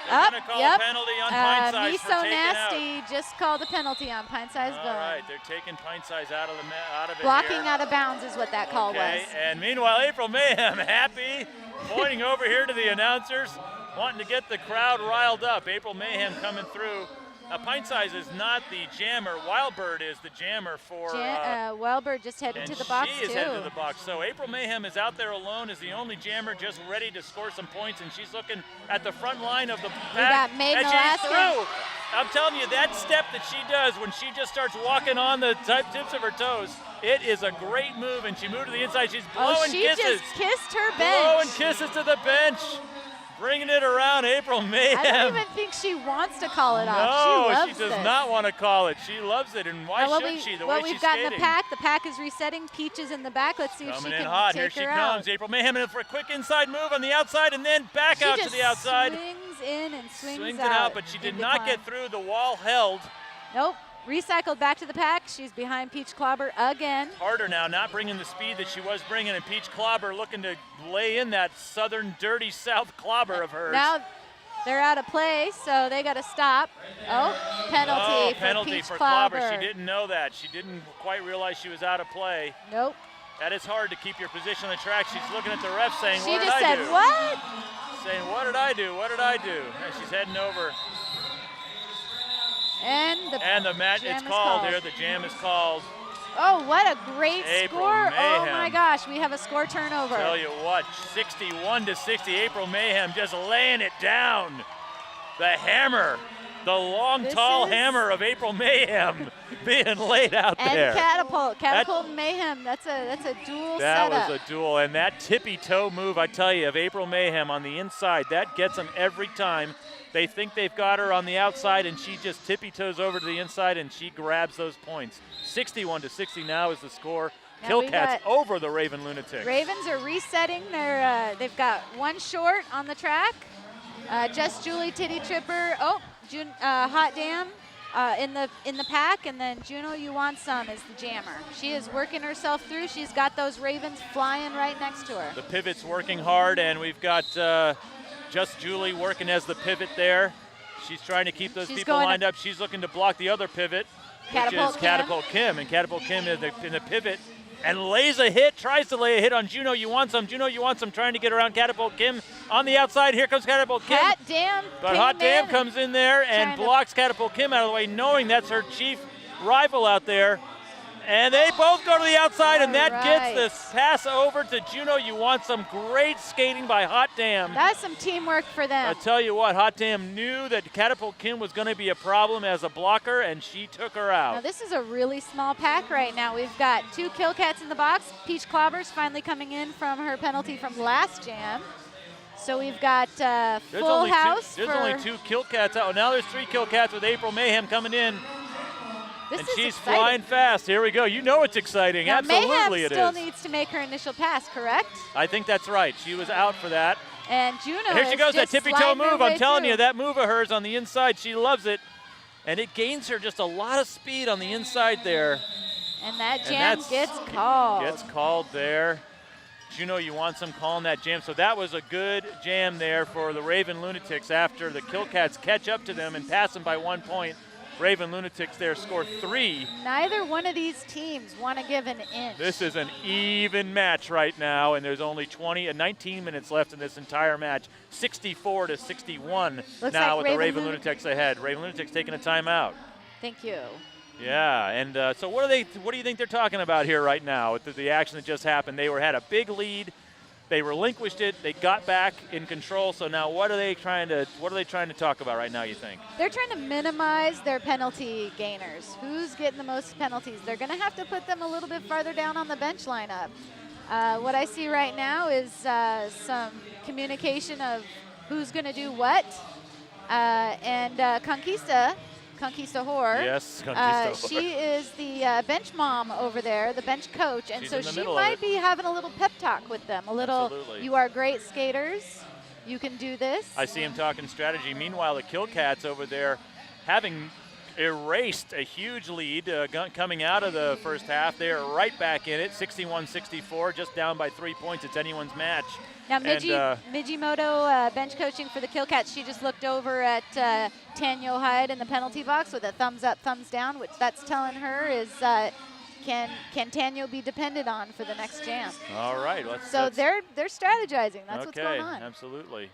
They're up. going to call Yep. a penalty on Pint Size Me for So taking out. Nasty just called a penalty on Pint Size All going. right, they're taking Pint Size out of it Blocking here. out of bounds is what that call Okay, was. and meanwhile, April Mayhem happy, pointing over here to the announcers, wanting to get the crowd riled up. April Mayhem coming through. Now, Pint Size is not the jammer. Wildbird is the jammer for. Wildbird just headed and to the box she is too. headed to the box. So April Mayhem is out there alone as the only jammer, just ready to score some points, and she's looking at the front line of the pack. got Maiden and she's Alaska. through. I'm telling you, that step that she does when she just starts walking on the tips of her toes, it is a great move, and she moved to the inside. She's blowing she kisses. just kissed her Blowing bench. kisses to the bench. Bringing it around, April Mayhem. I don't even think she wants to call it off. No, She loves she does this. not want to call it. She loves it, and why Now, should she? The way what she's we've got in skating. the pack is resetting. Peach is in the back. Let's see if she Coming in can hot. take Here she her comes. out. April Mayhem in for a quick inside move on the outside and then back She out just to the outside. swings in and swings it out. out, but she did into not Kline. get through. The wall held. Nope. Recycled back to the pack. She's behind Peach Clobber again. Harder now, not bringing the speed that she was bringing, and Peach Clobber looking to lay in that southern dirty south clobber of hers. Now they're out of play, so they got to stop. Oh, penalty, penalty for Peach for Clobber. Clobber. She didn't know that. She didn't quite realize she was out of play. Nope. That is hard to keep your position on the track. She's looking at the ref saying, She what did just I said, do? what? Saying, what did I do? What did I do? And she's heading over. And the match, jam it's is called called. here. The jam is called. Oh, what a great April score. Oh Mayhem. my gosh, we have a score turnover. Tell you what, 61-60. April Mayhem just laying it down. The hammer, the long, tall hammer of April Mayhem being laid out and there. Catapult and Mayhem. That's a dual That setup. was a duel, and that tippy toe move, I tell you, of April Mayhem on the inside, that gets them every time. They think they've got her on the outside, and she just tippy toes over to the inside, and she grabs those points. 61-60 now is the score. Now we Kilkats got over the Raven Lunatics. Ravens are resetting their. They've got one short on the track. Just Julie Titty Tripper. Oh, Hot Damn in the pack, and then Juneau You Want Some is the jammer. She is working herself through. She's got those Ravens flying right next to her. The pivot's working hard, and we've got Just Julie working as the pivot there. She's trying to keep those people lined up. She's looking to block the other pivot, which is Catapult Kim. And Catapult Kim in the pivot and lays a hit, tries to lay a hit on Juneau You Want Some. Juneau You Want Some trying to get around Catapult Kim on the outside. Here comes Catapult Kim. Hot Damn. But Hot Damn comes in there and blocks Catapult Kim out of the way, knowing that's her chief rival out there. And they both go to the outside, and that gets this pass over to Juneau You Want Some. Great skating by Hot Damn. That's some teamwork for them. I'll tell you what, Hot Damn knew that Catapult Kim was going to be a problem as a blocker, and she took her out. Now this is a really small pack right now. We've got two Kilkats in the box. Peach Clobber's finally coming in from her penalty from last jam. So we've got full house. There's only two Kilkats out. Now there's three Kilkats with April Mayhem coming in. And she's flying fast. Here we go. You know it's exciting. Now, Absolutely Mayhem it is. still needs to make her initial pass, correct? I think that's right. She was out for that. And Juneau Here she goes, that tippy toe move. I'm telling you, that that move of hers on the inside, she loves it. And it gains her just a lot of speed on the inside there. And that jam gets called. Gets called there. Juneau You Want Some calling that jam. So that was a good jam there for the Raven Lunatics after the Kilkats catch up to them and pass them by 1 point. Raven Lunatics there score 3. Neither one of these teams want to give an inch. This is an even match right now, and there's only 19 minutes left in this entire match. 64-61 now with the Raven Lunatics ahead. Raven Lunatics taking a timeout. Thank you. Yeah, and so what do you think they're talking about here right now with the action that just happened? They had a big lead. They relinquished it. They got back in control. So now, what are they trying to talk about right now? You think they're trying to minimize their penalty gainers? Who's getting the most penalties? They're going to have to put them a little bit farther down on the bench lineup. What I see right now is some communication of who's going to do what. And Conquistador. Yes, Conquistador. She is the bench mom over there, the bench coach, and She's so in the she middle of might it. be having a little pep talk with them. A little, Absolutely. you are great skaters. You can do this. I see him talking strategy. Meanwhile, the Kilkats over there having erased a huge lead coming out of the first half. They are right back in it, 61-64, just down by 3 points. It's anyone's match. Now, Mijimoto, bench coaching for the Kilkats, she just looked over at Tanya Hyde in the penalty box with a thumbs up, thumbs down, which that's telling her is can Tanya be depended on for the next jam? All right. They're strategizing. That's what's going on. Absolutely.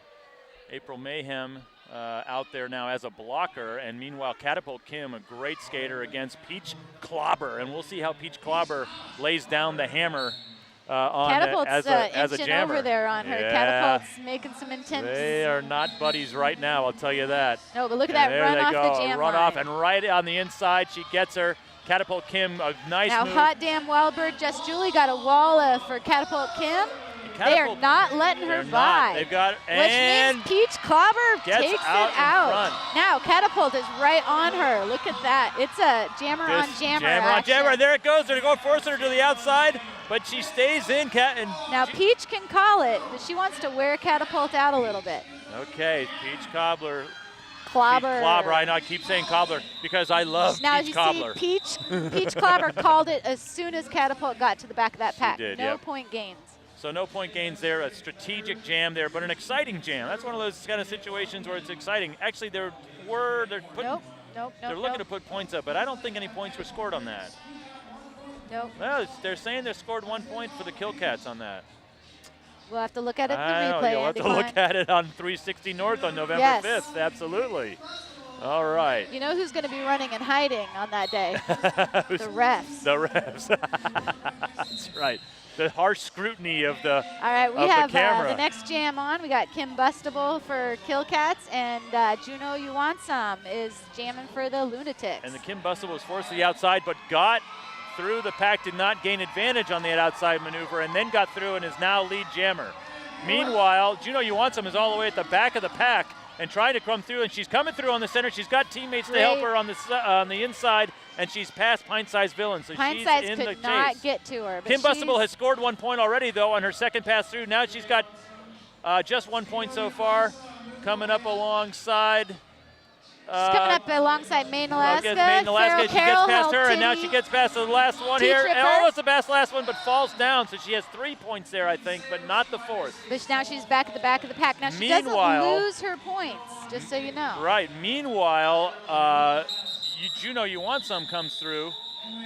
April Mayhem out there now as a blocker, and meanwhile Catapult Kim, a great skater, against Peach Clobber, and we'll see how Peach Clobber lays down the hammer on Catapult's as a jammer. over there on her. Yeah. Catapult's making some intense. They are not buddies right now, I'll tell you that. No, but look at that run off the jam run line. off, and right on the inside she gets her. Catapult Kim, a nice now move. Hot Damn Wildbird, Just Julie got a wall for Catapult Kim. They are not letting her by. They've got, which means Peach Clobber takes it out. Now Catapult is right on her. Look at that. It's a jammer on jammer. Jammer on jammer. There it goes. They're going to force her to the outside, but she stays in. Now Peach can call it, but she wants to wear Catapult out a little bit. Okay, Peach Clobber. Clobber. Clobber. I know. I keep saying Cobbler because I love now, Peach Cobbler. Now you see, Peach Clobber called it as soon as Catapult got to the back of that pack. She did, no point gains. So no point gains there, a strategic jam there, but an exciting jam. That's one of those kind of situations where it's exciting. Actually, they're looking to put points up, but I don't think any points were scored on that. Nope. Well, they're saying they scored 1 point for the Kilkats on that. We'll have to look at it in the replay. You'll have to look at it on 360 North on November 5th. Absolutely. All right. You know who's going to be running and hiding on that day? The refs. The refs. That's right. The harsh scrutiny of the All right, we have the next jam on. We got Kim Bustable for Kilkats, and Juneau You Want Some is jamming for the Lunatics. And the Kim Bustable was forced to the outside, but got through the pack, did not gain advantage on that outside maneuver, and then got through and is now lead jammer. Meanwhile, Juneau You Want Some is all the way at the back of the pack and trying to come through, and she's coming through on the center. She's got teammates to help her on the inside, and she's past Pint-Sized Villain, so she's in the chase. Could not get to her. Kim Bustable has scored 1 point already, though, on her second pass through. Now she's got just 1 point so far. Coming up alongside. She's coming up alongside Maine, Alaska. Maine, Alaska. She gets past her, and now she gets past the last one here. Almost the last one, but falls down. So she has 3 points there, I think, but not the fourth. But now she's back at the back of the pack. Now she doesn't lose her points, just so you know. Right. Meanwhile, Juneau You Want Some comes through.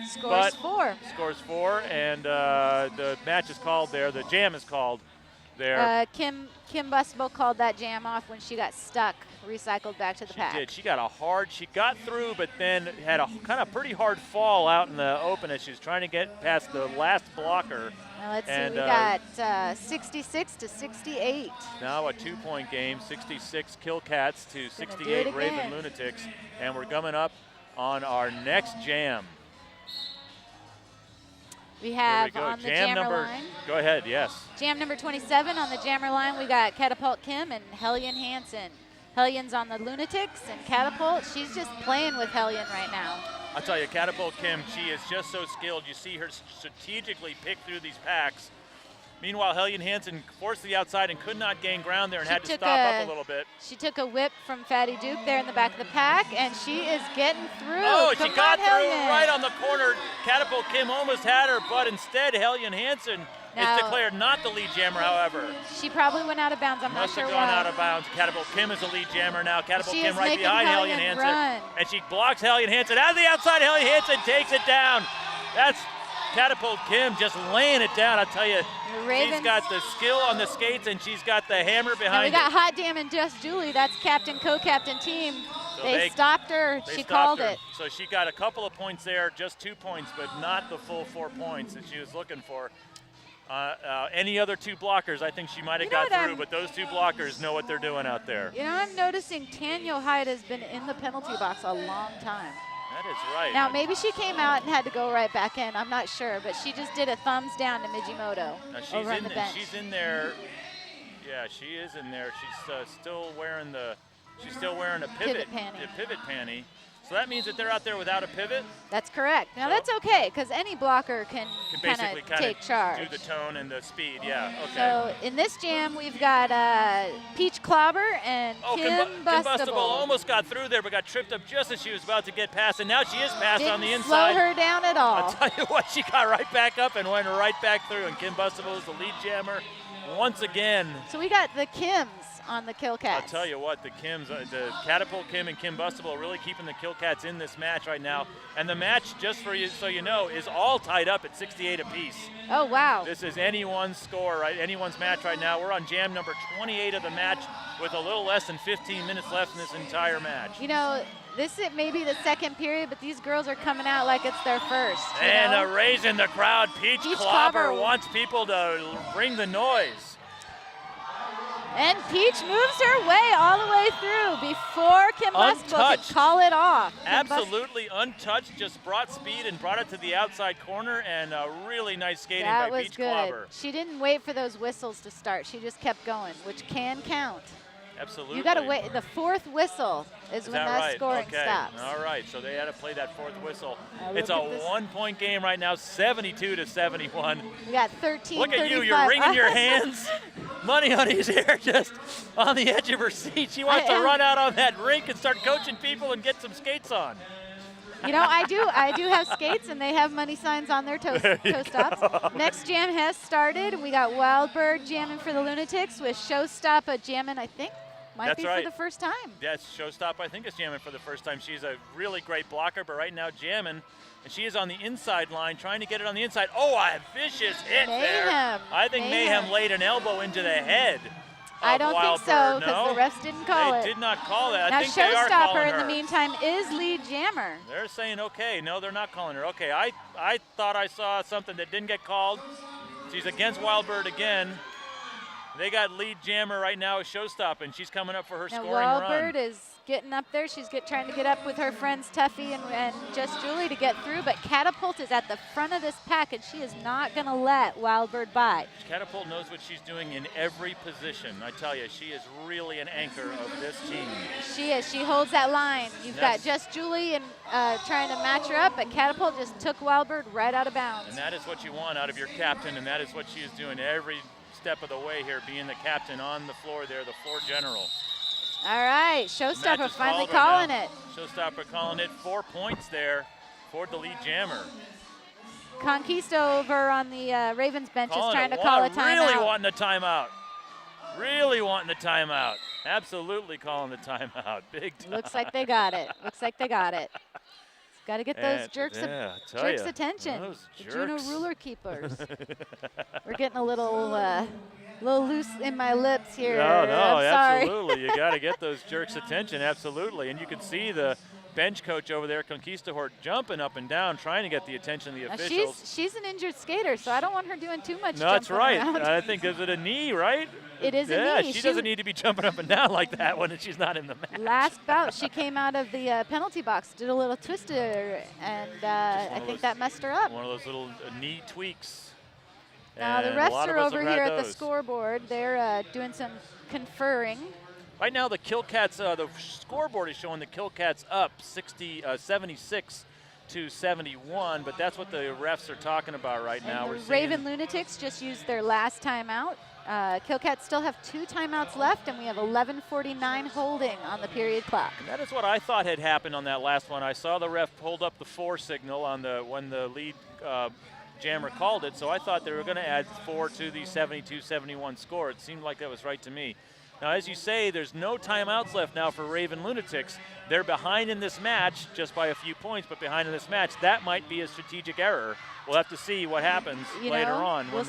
Scores 4. Scores 4, and the match is called there. The jam is called there. Kim Bustable called that jam off when she got stuck, recycled back to the pack. She did. She got through, but then had a kind of pretty hard fall out in the open as she was trying to get past the last blocker. Now let's see, we got 66-68. Now a 2 point game, 66 Kilkats to 68 Ravens Lunatics, and we're coming up on our next jam. We have on the jammer line. Go ahead, yes. Jam number 27 on the jammer line. We got Catapult Kim and Hellion Hansen. Hellion's on the Lunatics, and Catapult, she's just playing with Hellion right now. I'll tell you, Catapult Kim, she is just so skilled. You see her strategically pick through these packs. Meanwhile, Hellion Hansen forced to the outside and could not gain ground there and had to stop up a little bit. She took a whip from Fatty Duke there in the back of the pack, and she is getting through. Oh, she got through right on the corner. Catapult Kim almost had her, but instead Hellion Hansen is declared not the lead jammer, however. She probably went out of bounds. I'm not sure why. Must have gone out of bounds. Catapult Kim is the lead jammer now. Catapult Kim right behind Hellion Hansen. And she blocks Hellion Hansen. Out of the outside, Hellion Hansen takes it down. That's Catapult Kim just laying it down. I'll tell you, she's got the skill on the skates, and she's got the hammer behind it. We got Hot Damn and Just Julie. That's captain, co-captain team. So they stopped her. She called it. So she got a couple of points there, just 2 points, but not the full 4 points that she was looking for. Any other 2 blockers, I think she might have got through, but those 2 blockers know what they're doing out there. You know, I'm noticing Tanya Hyde has been in the penalty box a long time. That is right. Now, maybe she came out and had to go right back in. I'm not sure, but she just did a thumbs down to Mijimoto over on the bench. She's in there. Yeah, she is in there. She's still wearing the She's still wearing a pivot panty. So that means that they're out there without a pivot. That's correct. Now So that's okay, because any blocker can basically kind of take charge. do the tone and the speed. Yeah. Okay. So in this jam, we've got Peach Clobber and Kim Bustable almost got through there, but got tripped up just as she was about to get past, and now she is passed on the Didn't inside. slow her down at all. I'll tell you what, she got right back up and went right back through, and Kim Bustable is the lead jammer once again. So we got the Kims on the Kilkats. I'll tell you what, the Kims, the Catapult Kim and Kim Bustable are really keeping the Kilkats in this match right now. And the match, just for you, so you know, is all tied up at 68 apiece. Oh, wow. This is anyone's score, right? Anyone's match right now. We're on jam number 28 of the match with a little less than 15 minutes left in this entire match. You know, this is maybe the second period, but these girls are coming out like it's their first. And raising the crowd. Peach Clobber wants people to bring the noise. And Peach moves her way all the way through before Kim Bustable could call it off. Absolutely untouched, just brought speed and brought it to the outside corner, and really nice skating by Peach Clobber. She didn't wait for those whistles to start. She just kept going, which can count. Absolutely. You got to wait. The fourth whistle is when that scoring stops. All right, so they had to play that fourth whistle. It's a 1-point game right now, 72-71. We got 13. Look at you, you're wringing your hands. Money Honey's here just on the edge of her seat. She wants to run out on that rink and start coaching people and get some skates on. You know, I do have skates, and they have money signs on their toe stops. Next jam has started. We got Wildbird jamming for the Lunatics with Showstopper jamming, I think. Might be for the first time. Yes, Showstop, I think, is jamming for the first time. She's a really great blocker, but right now jamming. And she is on the inside line, trying to get it on the inside. Oh, a vicious hit there. I think Mayhem laid an elbow into the head. I don't think so, because the refs didn't call it. They did not call that. Now, I think they are calling her. Showstopper, in the meantime, is lead jammer. They're saying, okay. No, they're not calling her. Okay, I thought I saw something that didn't get called. She's against Wildbird again. They got lead jammer right now with Showstop, and she's coming up for her scoring run. Wildbird is getting up there. She's trying to get up with her friends Tuffy and Just Julie to get through, but Catapult is at the front of this pack, and she is not going to let Wildbird by. Catapult knows what she's doing in every position. I tell you, she is really an anchor of this team. She is. She holds that line. You've got Just Julie and trying to match her up, but Catapult just took Wildbird right out of bounds. And that is what you want out of your captain, and that is what she is doing every step of the way here, being the captain on the floor there, the floor general. All right, Showstopper finally calling it. Showstopper calling it. 4 points there for the lead jammer. Conquista over on the Ravens bench is trying to call a timeout. Really wanting a timeout. Really wanting a timeout. Absolutely calling the timeout. Big time. Looks like they got it. Looks like they got it. Got to get those jerks attention. The Juneau ruler keepers. We're getting a little loose in my lips here. No, I'm sorry. Absolutely. You got to get those jerks' attention, absolutely. And you can see the bench coach over there, Conquistador, jumping up and down, trying to get the attention of the officials. She's an injured skater, so I don't want her doing too much No, that's right. Around. I think, is it a knee, right? It is a knee. Yeah, she doesn't need to be jumping up and down like that when she's not in the match. Last bout, she came out of the penalty box, did a little twister, and I think that messed her up. One of those little knee tweaks. Now the refs are over here at the scoreboard. They're doing some conferring. Right now the Kilkats, the scoreboard is showing the Kilkats up 76 to 71, but that's what the refs are talking about right now. The Ravens Lunatics just used their last timeout. Kilkats still have 2 timeouts left, and we have 11:49 holding on the period clock. And that is what I thought had happened on that last one. I saw the ref hold up the 4 signal on when the lead jammer called it, so I thought they were going to add 4 to the 72-71 score. It seemed like that was right to me. Now, as you say, there's no timeouts left now for Ravens Lunatics. They're behind in this match just by a few points, but behind in this match. That might be a strategic error. We'll have to see what happens later on when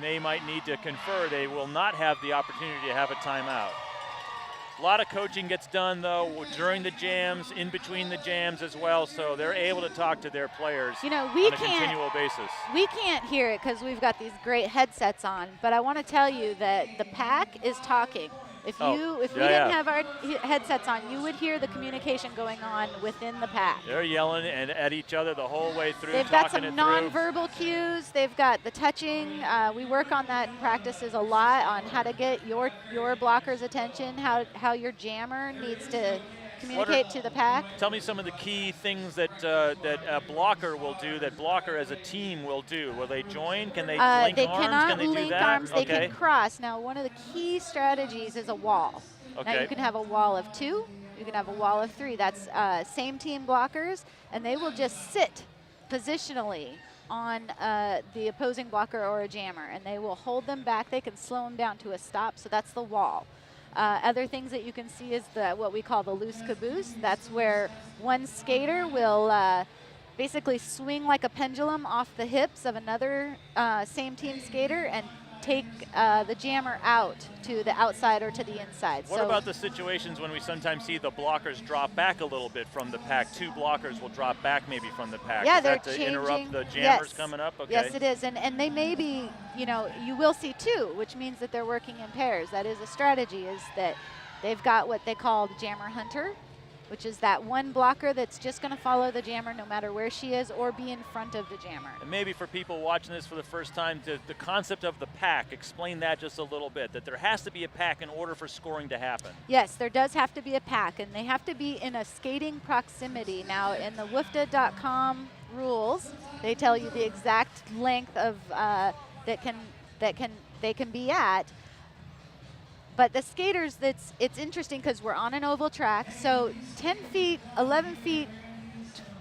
they might need to confer. They will not have the opportunity to have a timeout. A lot of coaching gets done, though, during the jams, in between the jams as well, so they're able to talk to their players on a continual basis. We can't hear it because we've got these great headsets on, but I want to tell you that the pack is talking. If Oh, we didn't have our headsets on, you would hear the communication going on within the pack. They're yelling and at each other the whole way through. They've got some talking it through. nonverbal cues. They've got the touching. We work on that in practices a lot on how to get your blocker's attention, how your jammer needs to communicate to the pack. Tell me some of the key things that that a blocker will do, that blocker as a team will do. Will they join? Can they link they arms? cannot Can they do link that? arms. They Okay. can cross. Now, one of the key strategies is a wall. Now, Okay. you can have a wall of 2. You can have a wall of 3. That's same team blockers, and they will just sit positionally on the opposing blocker or a jammer, and they will hold them back. They can slow them down to a stop, so that's the wall. Other things that you can see is what we call the loose caboose. That's where one skater will basically swing like a pendulum off the hips of another same team skater and take the jammer out to the outside or to the inside. What about the situations when we sometimes see the blockers drop back a little bit from the pack? 2 blockers will drop back maybe from the pack. Yeah, is they're that to changing. interrupt the jammers Yes. coming up? Okay. Yes, it is, and they may be, you will see 2, which means that they're working in pairs. That is a strategy, is that they've got what they call the jammer hunter, which is that one blocker that's just going to follow the jammer no matter where she is or be in front of the jammer. And maybe for people watching this for the first time, the concept of the pack, explain that just a little bit, that there has to be a pack in order for scoring to happen. Yes, there does have to be a pack, and they have to be in a skating proximity. Now, in the WFDA.com rules, they tell you the exact length of they can be at. But the skaters, it's interesting because we're on an oval track, so 10 feet, 11 feet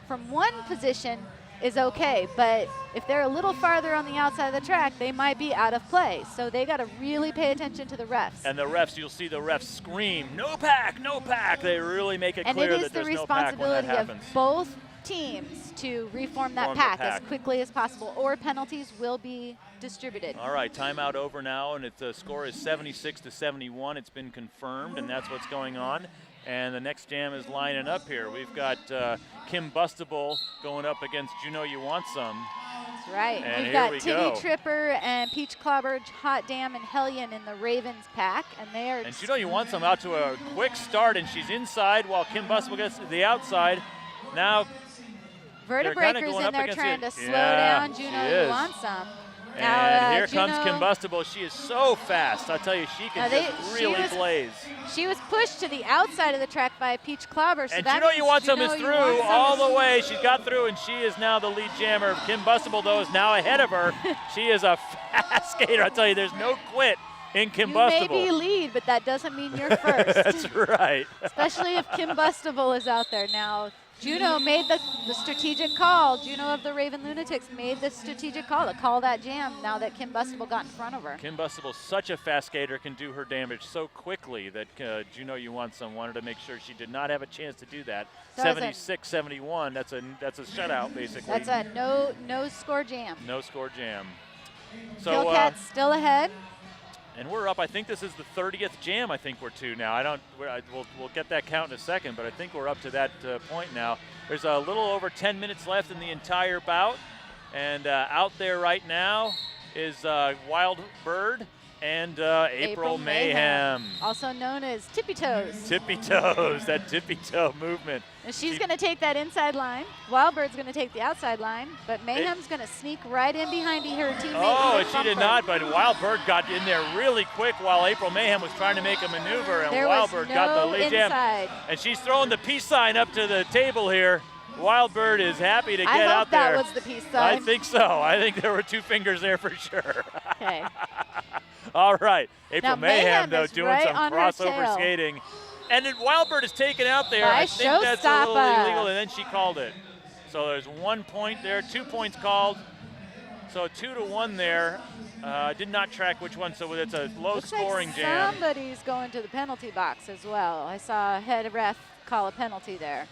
from one position is okay, but if they're a little farther on the outside of the track, they might be out of play. So they got to really pay attention to the refs. And the refs, you'll see the refs scream, "No pack, no pack." They really make it clear that there's no pack when that And it is the responsibility happens. of both teams to reform that Form the pack as pack. quickly as possible, or penalties will be distributed. All right, timeout over now, and the score is 76-71. It's been confirmed, and that's what's going on. And the next jam is lining up here. We've got Kim Bustable going up against Juneau You Want Some. That's right. And We've here got we Titty go. Tripper and Peach Clobber, Hot Dam, and Hellion in the Ravens pack, and they are. And Juneau You Want Some out to a quick start, and she's inside while Kim Bustable gets to the outside. Now, they're kinda Vertebreaker's going in up there against trying it. to slow Yeah, down she Juneau is. You Want Some. And here comes Juneau- Kim Bustable. She is so fast. I'll tell you, she can just really blaze. She was pushed to the outside of the track by Peach Clobber. So And that Juneau means You Want Some is Juneau You through Want Some all is- the way. She's got through, and she is now the lead jammer. Kim Bustable, though, is now ahead of her. She is a fast skater. I'll tell you, there's no quit in Kim You Bustable. may be lead, but that doesn't mean you're first. That's right. Especially if Kim Bustable is out there. Now, Juneau made the strategic call. Juneau of the Ravens Lunatics made the strategic call to call that jam now that Kim Bustable got in front of her. Kim Bustable, such a fast skater, can do her damage so quickly that Juneau You Want Some wanted to make sure she did not have a chance to do that. Doesn't. 76-71, that's a shutout, basically. That's a no score jam. No score jam. So, Kilkats still ahead. and we're up. I think this is the 30th jam. I think we're to now. We'll get that count in a second, but I think we're up to that point now. There's a little over 10 minutes left in the entire bout, and out there right now is Wild Bird and April Mayhem. Also known as Tippy Toes. Tippy toes, that tippy toe movement. And she's going to take that inside line. Wildbird's going to take the outside line, but Mayhem's going to sneak right in behind her teammate. Oh, and and she bump did her. not, but Wild Bird got in there really quick while April Mayhem was trying to make a maneuver, and There Wild was Bird got the no lead jam. inside. And she's throwing the peace sign up to the table here. Wild Bird is happy to get I hope out there. that was the peace I sign. think so. I think there were 2 fingers there for sure. Okay. All right. April Now, Mayhem, Mayhem though, is doing right some on her crossover tail. skating. And then Wild Bird is taken out there. By I think that's a little Showstopper. illegal, and then she called it. So there's 1 point there, 2 points called. So 2-1 there. Did not track which one, so it's a Looks low-scoring like jam. somebody's going to the penalty box as well. I saw a head ref call a penalty there.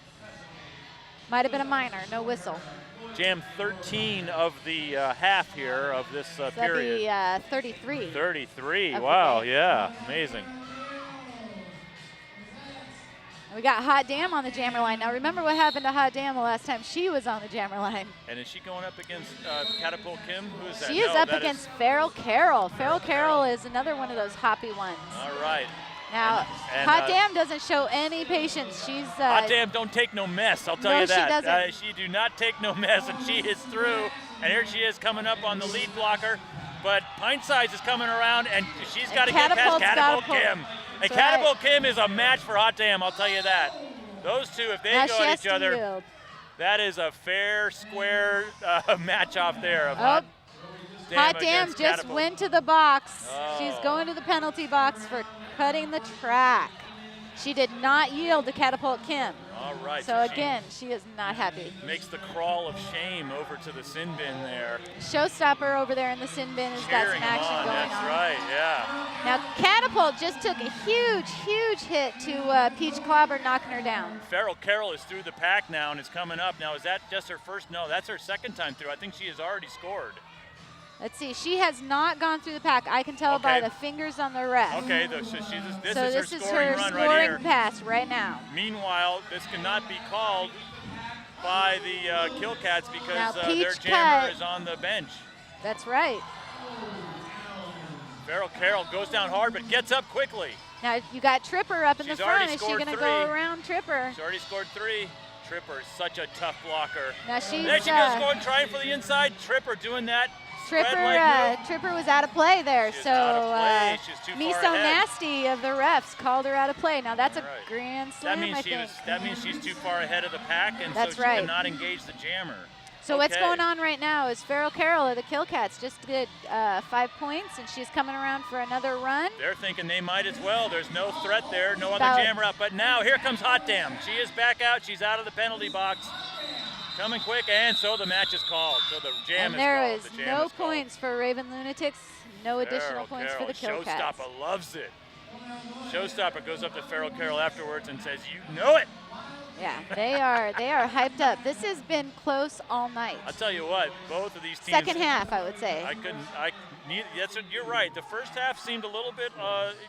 Might have been a minor, no whistle. Jam 13 of the half here of this period. That'd be 33. 33, of the wow, game. yeah, amazing. We got Hot Dam on the jammer line. Now remember what happened to Hot Dam the last time she was on the jammer line. And is she going up against Catapult Kim? Who is that? She is No, up that against Feral Carol. Feral Carol is another one of those hoppy ones. All right. Now, And, Hot Damn doesn't show any patience. She's Hot Damn don't take no mess, I'll tell No, you that. she doesn't. She do not take no mess, and she is through. And here she is coming up on the lead blocker. But Pint Size is coming around, and she's got to get past Catapult Kim. And Catapult Kim is a match for Hot Damn, I'll tell you that. Those two, if they now go she at has each to other, yield. that is a fair, square match off there. Of Hot Hot Damn against just Catapult. went to the box. Oh. She's going to the penalty box for cutting the track. She did not yield to Catapult Kim. All right. So again, she is not happy. Makes the crawl of shame over to the sin bin there. Showstopper over there in the sin bin has got some action going on. That's right, yeah. Now Catapult just took a huge, huge hit to Peach Clobber, knocking her down. Feral Carol is through the pack now and is coming up. Now, is that just her first? No, that's her second time through. I think she has already scored. Let's see. She has not gone through the pack. I can tell by the fingers on the ref. Okay, so this is her scoring run right scoring here. pass right now. Meanwhile, this cannot be called by the Kilkats because their jammer is on the bench. That's right. Feral Carol goes down hard but gets up quickly. Now you got Tripper up in the front. Is she going to go around Tripper? She's already scored 3. Tripper is such a tough blocker. Now she's there she goes, going trying for the inside. Tripper doing that. Tripper was out of play there, She's so out of play. She's too Me far So ahead. Nasty of the refs called her out of play. Now that's a grand slam, I think. That means she's too far ahead of the pack, and that's so she cannot engage the jammer. So what's going on right now is Feral Carol of the Kilkats just did 5 points, and she's coming around for another run. They're thinking they might as well. There's no threat there, no other jammer out. But now here comes Hot Damn. She is back out. She's out of the penalty box. Coming quick, and so the match is called. So the jam is called. There is no points for Raven Lunatics, no additional points for the Kilkats. Showstopper loves it. Showstopper goes up to Feral Carol afterwards and says, "You know it." Yeah, they are hyped up. This has been close all night. I'll tell you what, both of these teams. Second half, I would say. You're right. The first half seemed a little bit,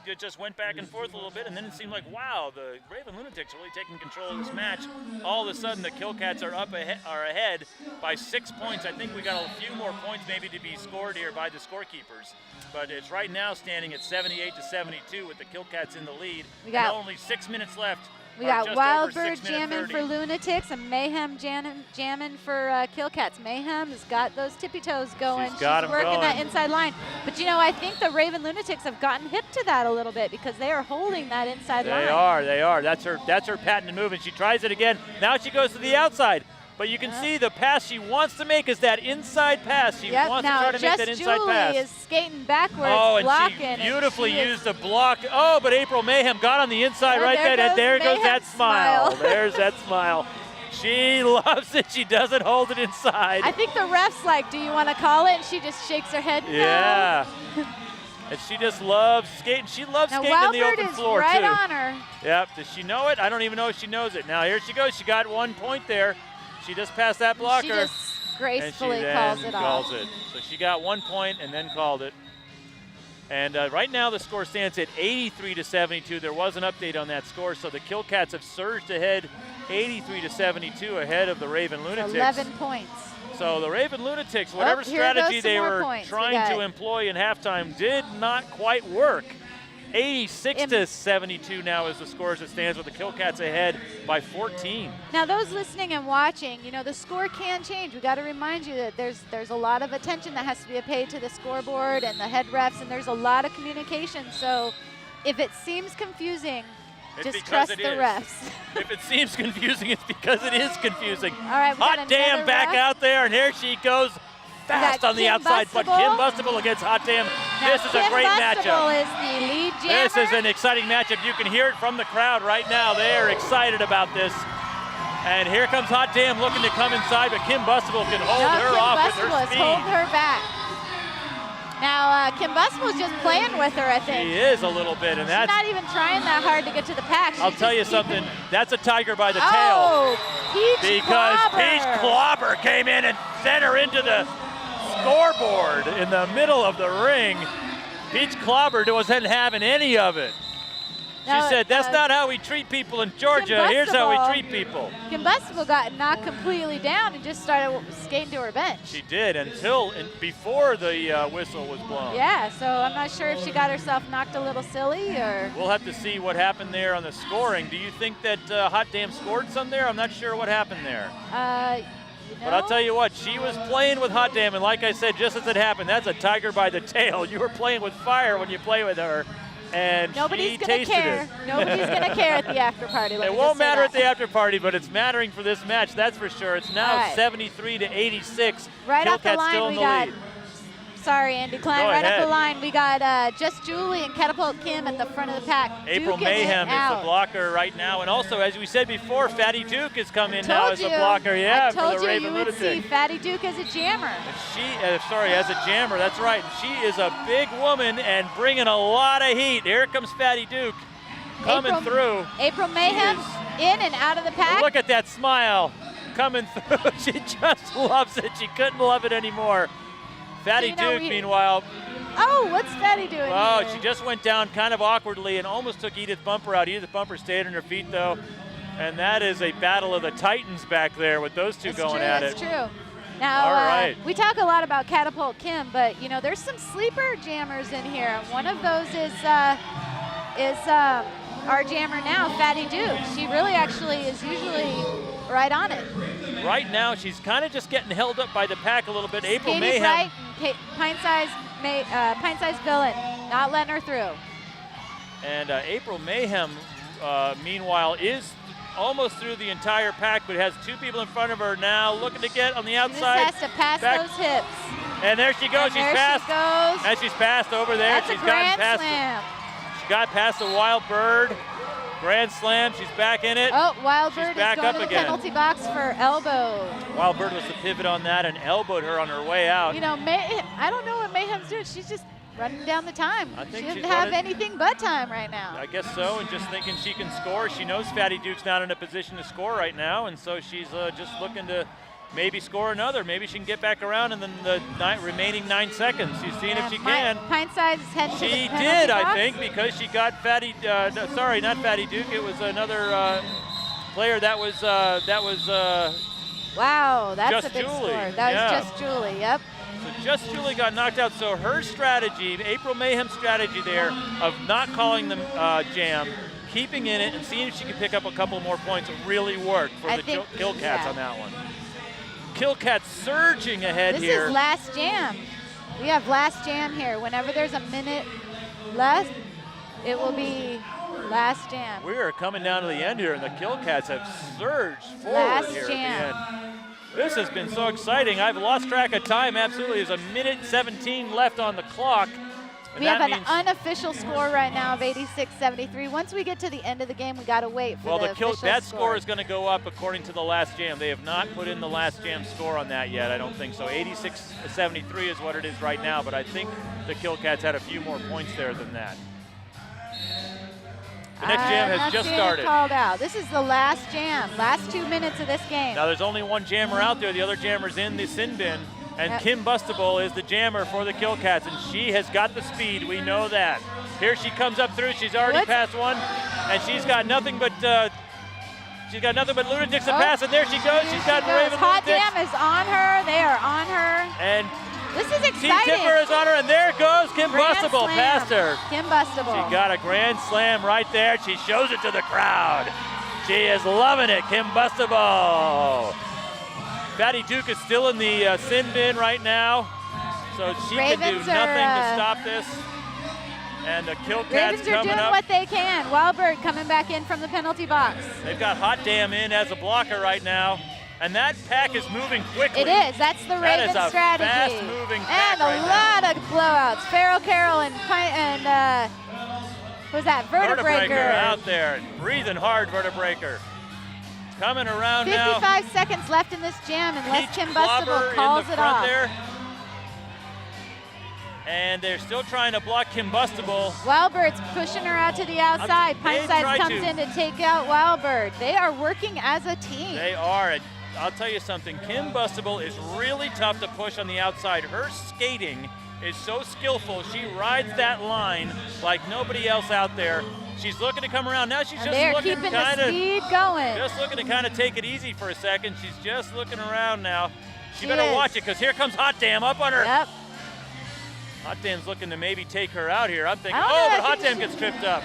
it just went back and forth a little bit, and then it seemed like, wow, the Raven Lunatics are really taking control of this match. All of a sudden, the Kilkats are ahead by 6 points. I think we got a few more points maybe to be scored here by the scorekeepers. But it's right now standing at 78-72 with the Kilkats in the lead. We got only 6 minutes left. We got Wildbird jamming for Lunatics and Mayhem jamming for Kilkats. Mayhem has got those tippy toes going. She's working that inside line. But you know, I think the Raven Lunatics have gotten hip to that a little bit because they are holding that inside line. They are. That's her patented move, and she tries it again. Now she goes to the outside. But you can see the pass she wants to make is that inside pass. She wants to try to make that inside pass. Julie is skating backwards, blocking. And she beautifully used the block. Oh, but April Mayhem got on the inside right there. And there goes that smile. There's that smile. She loves it. She doesn't hold it inside. I think the ref's like, do you want to call it? And she just shakes her head no. Yeah. And she just loves skating. She loves skating in the open floor, right too. On her. Yep. Does she know it? I don't even know if she knows it. Now, here she goes. She got 1 point there. She just passed that blocker. She just gracefully calls it off. So she got 1 point and then called it. And right now the score stands at 83-72. There was an update on that score, so the Kilkats have surged ahead 83-72 ahead of the Raven Lunatics. 11 points. So the Raven Lunatics, whatever strategy they were trying to employ in halftime did not quite work. 86-72 now is the score as it stands with the Kilkats ahead by 14. Now those listening and watching, you know, the score can change. We got to remind you that there's a lot of attention that has to be paid to the scoreboard and the head refs, and there's a lot of communication. So if it seems confusing, just trust the refs. If it seems confusing, it's because it is confusing. All right, Hot Damn back out there, and here she goes. Fast on the outside, but Kim Bustable against Hot Damn. This is a great matchup. Is the lead jammer. This is an exciting matchup. You can hear it from the crowd right now. They are excited about this. And here comes Hot Damn looking to come inside, but Kim Bustable can hold her off with her speed. Hold her back. Now Kim Bustable's just playing with her, I think. She is a little bit, and she's not even trying that hard to get to the pack. I'll tell you something. That's a tiger by the tail. Peach Clobber came in and sent her into the scoreboard in the middle of the ring. Peach Clobber wasn't having any of it. Now, said, that's not how we treat people in Georgia. Here's how we treat people. Combustible got knocked completely down and just started skating to her bench. She did before the whistle was blown. Yeah, so I'm not sure if she got herself knocked a little silly or. We'll have to see what happened there on the scoring. Do you think that Hot Damn scored some there? I'm not sure what happened there. No? But I'll tell you what, she was playing with Hot Damn, and like I said, just as it happened, that's a tiger by the tail. You were playing with fire when you play with her, and Nobody's she gonna tasted care. it. Nobody's gonna care at the after party. It won't matter at the after party, but it's mattering for this match, that's for sure. It's now 73-86. Right off the Kilkats line, still in we the got. lead. Sorry, Andy Kline. Go Right ahead. off the line, we got Just Julie and Catapult Kim at the front of the pack. April duking Mayhem it is out. the blocker right now, and also, as we said before, Fatty Duke has come in now Told as you. a blocker. Yeah, I told for the you Ravens you would see Lunatics. Fatty Duke as a jammer. As a jammer, that's right. She is a big woman and bringing a lot of heat. Here comes Fatty Duke coming through. April Mayhem in and out of the pack. Look at that smile coming through. She just loves it. She couldn't love it anymore. Fatty Duke, meanwhile. Oh, what's Fatty doing? Oh, here? she just went down kind of awkwardly and almost took Edith Bumper out. Edith Bumper stayed on her feet, though. And that is a battle of the Titans back there with those two going at it. That's true. Now, All right. we talk a lot about Catapult Kim, but, you know, there's some sleeper jammers in here. One of those is our jammer now, Fatty Duke. She really actually is usually right on it. Right now, she's kind of just getting held up by the pack a little bit. April Katie Mayhem. Bright and Pint-Size Villain, not letting her through. And April Mayhem, meanwhile, is almost through the entire pack, but has two people in front of her now, looking to get on the outside. She just has to pass back. those hips. And there she goes. And She's there passed. she goes. And she's passed over there. That's She's a gotten grand past. slam. She got past the Wild Bird. Grand slam. She's back in it. Oh, Wild Bird She's is back going up to the again. penalty box for elbow. Wild Bird was the pivot on that and elbowed her on her way out. You know, I don't know what Mayhem's doing. She's just running down the time. I think she she's doesn't have running- anything but time right now. I guess so, and just thinking she can score. She knows Fatty Duke's not in a position to score right now, and so she's just looking to maybe score another. Maybe she can get back around in the remaining 9 seconds. She's seeing if she can. Pint Size is heading to the She penalty did, box. I think, because she got Fatty. Sorry, not Fatty Duke. It was another player that was. Wow, that's Just a big Julie, score. That yeah. was Just Julie, yep. So Just Julie got knocked out. So her strategy, April Mayhem's strategy there of not calling them jam, keeping in it and seeing if she could pick up a couple more points really worked for the Kilkats on that one. Kilkats surging ahead This here. is last jam. We have last jam here. Whenever there's a minute left, it will be last jam. We are coming down to the end here, and the Kilkats have surged forward Last here jam. at the end. This has been so exciting. I've lost track of time, absolutely. There's a minute 17 left on the clock. And We have that an means, unofficial score right now of 86-73. Once we get to the end of the game, we got to wait for well, the official that score is going to go up according to the last jam. They have not put in the last jam score on that yet, I don't think so. 86-73 is what it is right now, but I think the Kilkats had a few more points there than that. The next jam has just started. Called out. This is the last jam, last 2 minutes of this game. Now there's only one jammer out there. The other jammer's in the sin bin. And Yep. Kim Bustable is the jammer for the Kilkats, and she has got the speed. We know that. Here she comes up through. She's already passed one, and she's got nothing but Lunatics to pass. And there she goes. She's got the Ravens Hot Lunatics. Damn is on her. They are on her. And This is Team exciting. Tipper is on her, and there goes Kim Grand Bustable slam. past her. Kim Bustable. She got a grand slam right there. She shows it to the crowd. She is loving it, Kim Bustable. Fatty Duke is still in the sin bin right now, so she can do Ravens nothing are, to stop this. And the Kilkats Ravens are coming doing up. what they can. Wild Bird coming back in from the penalty box. They've got Hot Damn in as a blocker right now, and that pack is moving quickly. It is. That's the That Ravens is a strategy. fast-moving pack and a right lot of blowouts. Farrell Carroll and who's that? Vertebreaker. out there, breathing hard, Vertebreaker. Coming around now. 55 seconds left in this jam unless Peach Kim Clobber Bustable calls in the it front off. there. And they're still trying to block Kim Bustable. Wildbird's pushing her out to the outside. They Pint-Size try comes to. in to take out Wildbird. They are working as a team. They are. And I'll tell you something. Kim Bustable is really tough to push on the outside. Her skating is so skillful. She rides that line like nobody else out there. She's looking to come around. Now she's And just they're looking keeping kind the of speed going. just looking to kind of take it easy for a second. She's just looking around now. She better is. watch it because here comes Hot Damn up on her. Yep. Hot Damn's looking to maybe take her out here. I'm thinking, I don't oh, know, but I Hot think Damn gets tripped up.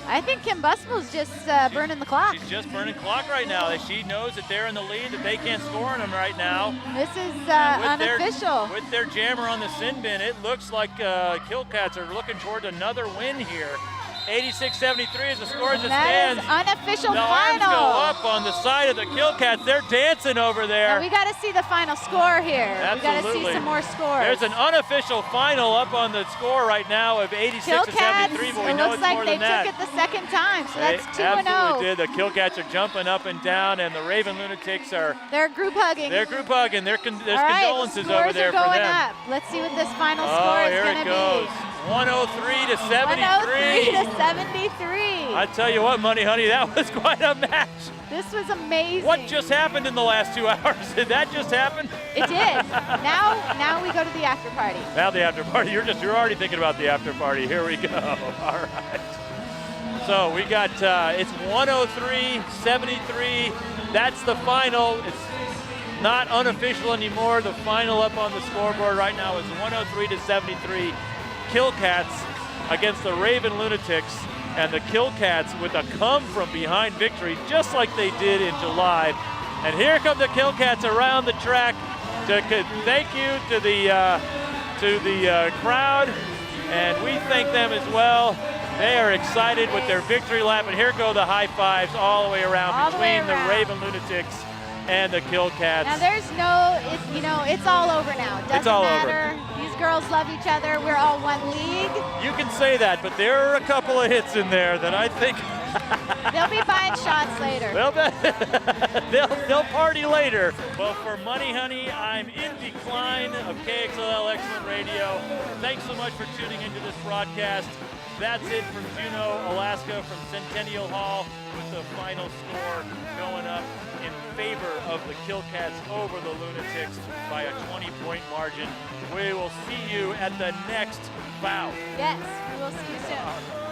I think Kim Busble's just burning the clock. She's just burning clock right now. She knows that they're in the lead, that they can't score on them right now. This is And unofficial. with their jammer on the sin bin, it looks like Kilkats are looking toward another win here. 86-73 is the score as it That stands. is unofficial The arms final. go up on the side of the Kilkats. They're dancing over there. And we got to see the final score here. We got to see Absolutely. some more scores. There's an unofficial final up on the score right now of 86-73, Kilkats, but we it know looks it's like more they than that. took it the second time, so They that's 2-0. absolutely did. The Kilkats are jumping up and down, and the Raven Lunatics are They're group hugging. they're group hugging. There's All right, condolences scores over there are for going them. up. Let's see what this final score is here going it to goes. be. 103 to 103 73. to 73. I tell you what, Money Honey, that was quite a match. This was amazing. What just happened in the last 2 hours? Did that just happen? It did. Now we go to the after party. Now the after party. You're already thinking about the after party. Here we go. All right. So we got it's 103-73. That's the final. It's not unofficial anymore. The final up on the scoreboard right now is 103-73. Kilkats against the Raven Lunatics, and the Kilkats with a come from behind victory, just like they did in July. And here come the Kilkats around the track to thank you to the crowd, and we thank them as well. They are excited with their victory lap, and here go the high fives all the way around All the way between the around. Raven Lunatics and the Kilkats. Now there's no, it's all over now. It doesn't It's all over. matter. These girls love each other. We're all one league. You can say that, but there are a couple of hits in there that I think They'll be buying shots later. they'll party later. Well, for Money Honey, I'm Indy Kline of KXLL Excellent Radio. Thanks so much for tuning into this broadcast. That's it from Juneau, Alaska, from Centennial Hall, with the final score going up in favor of the Kilkats over the Lunatics by a 20-point margin. We will see you at the next bout. Yes, we will see you soon.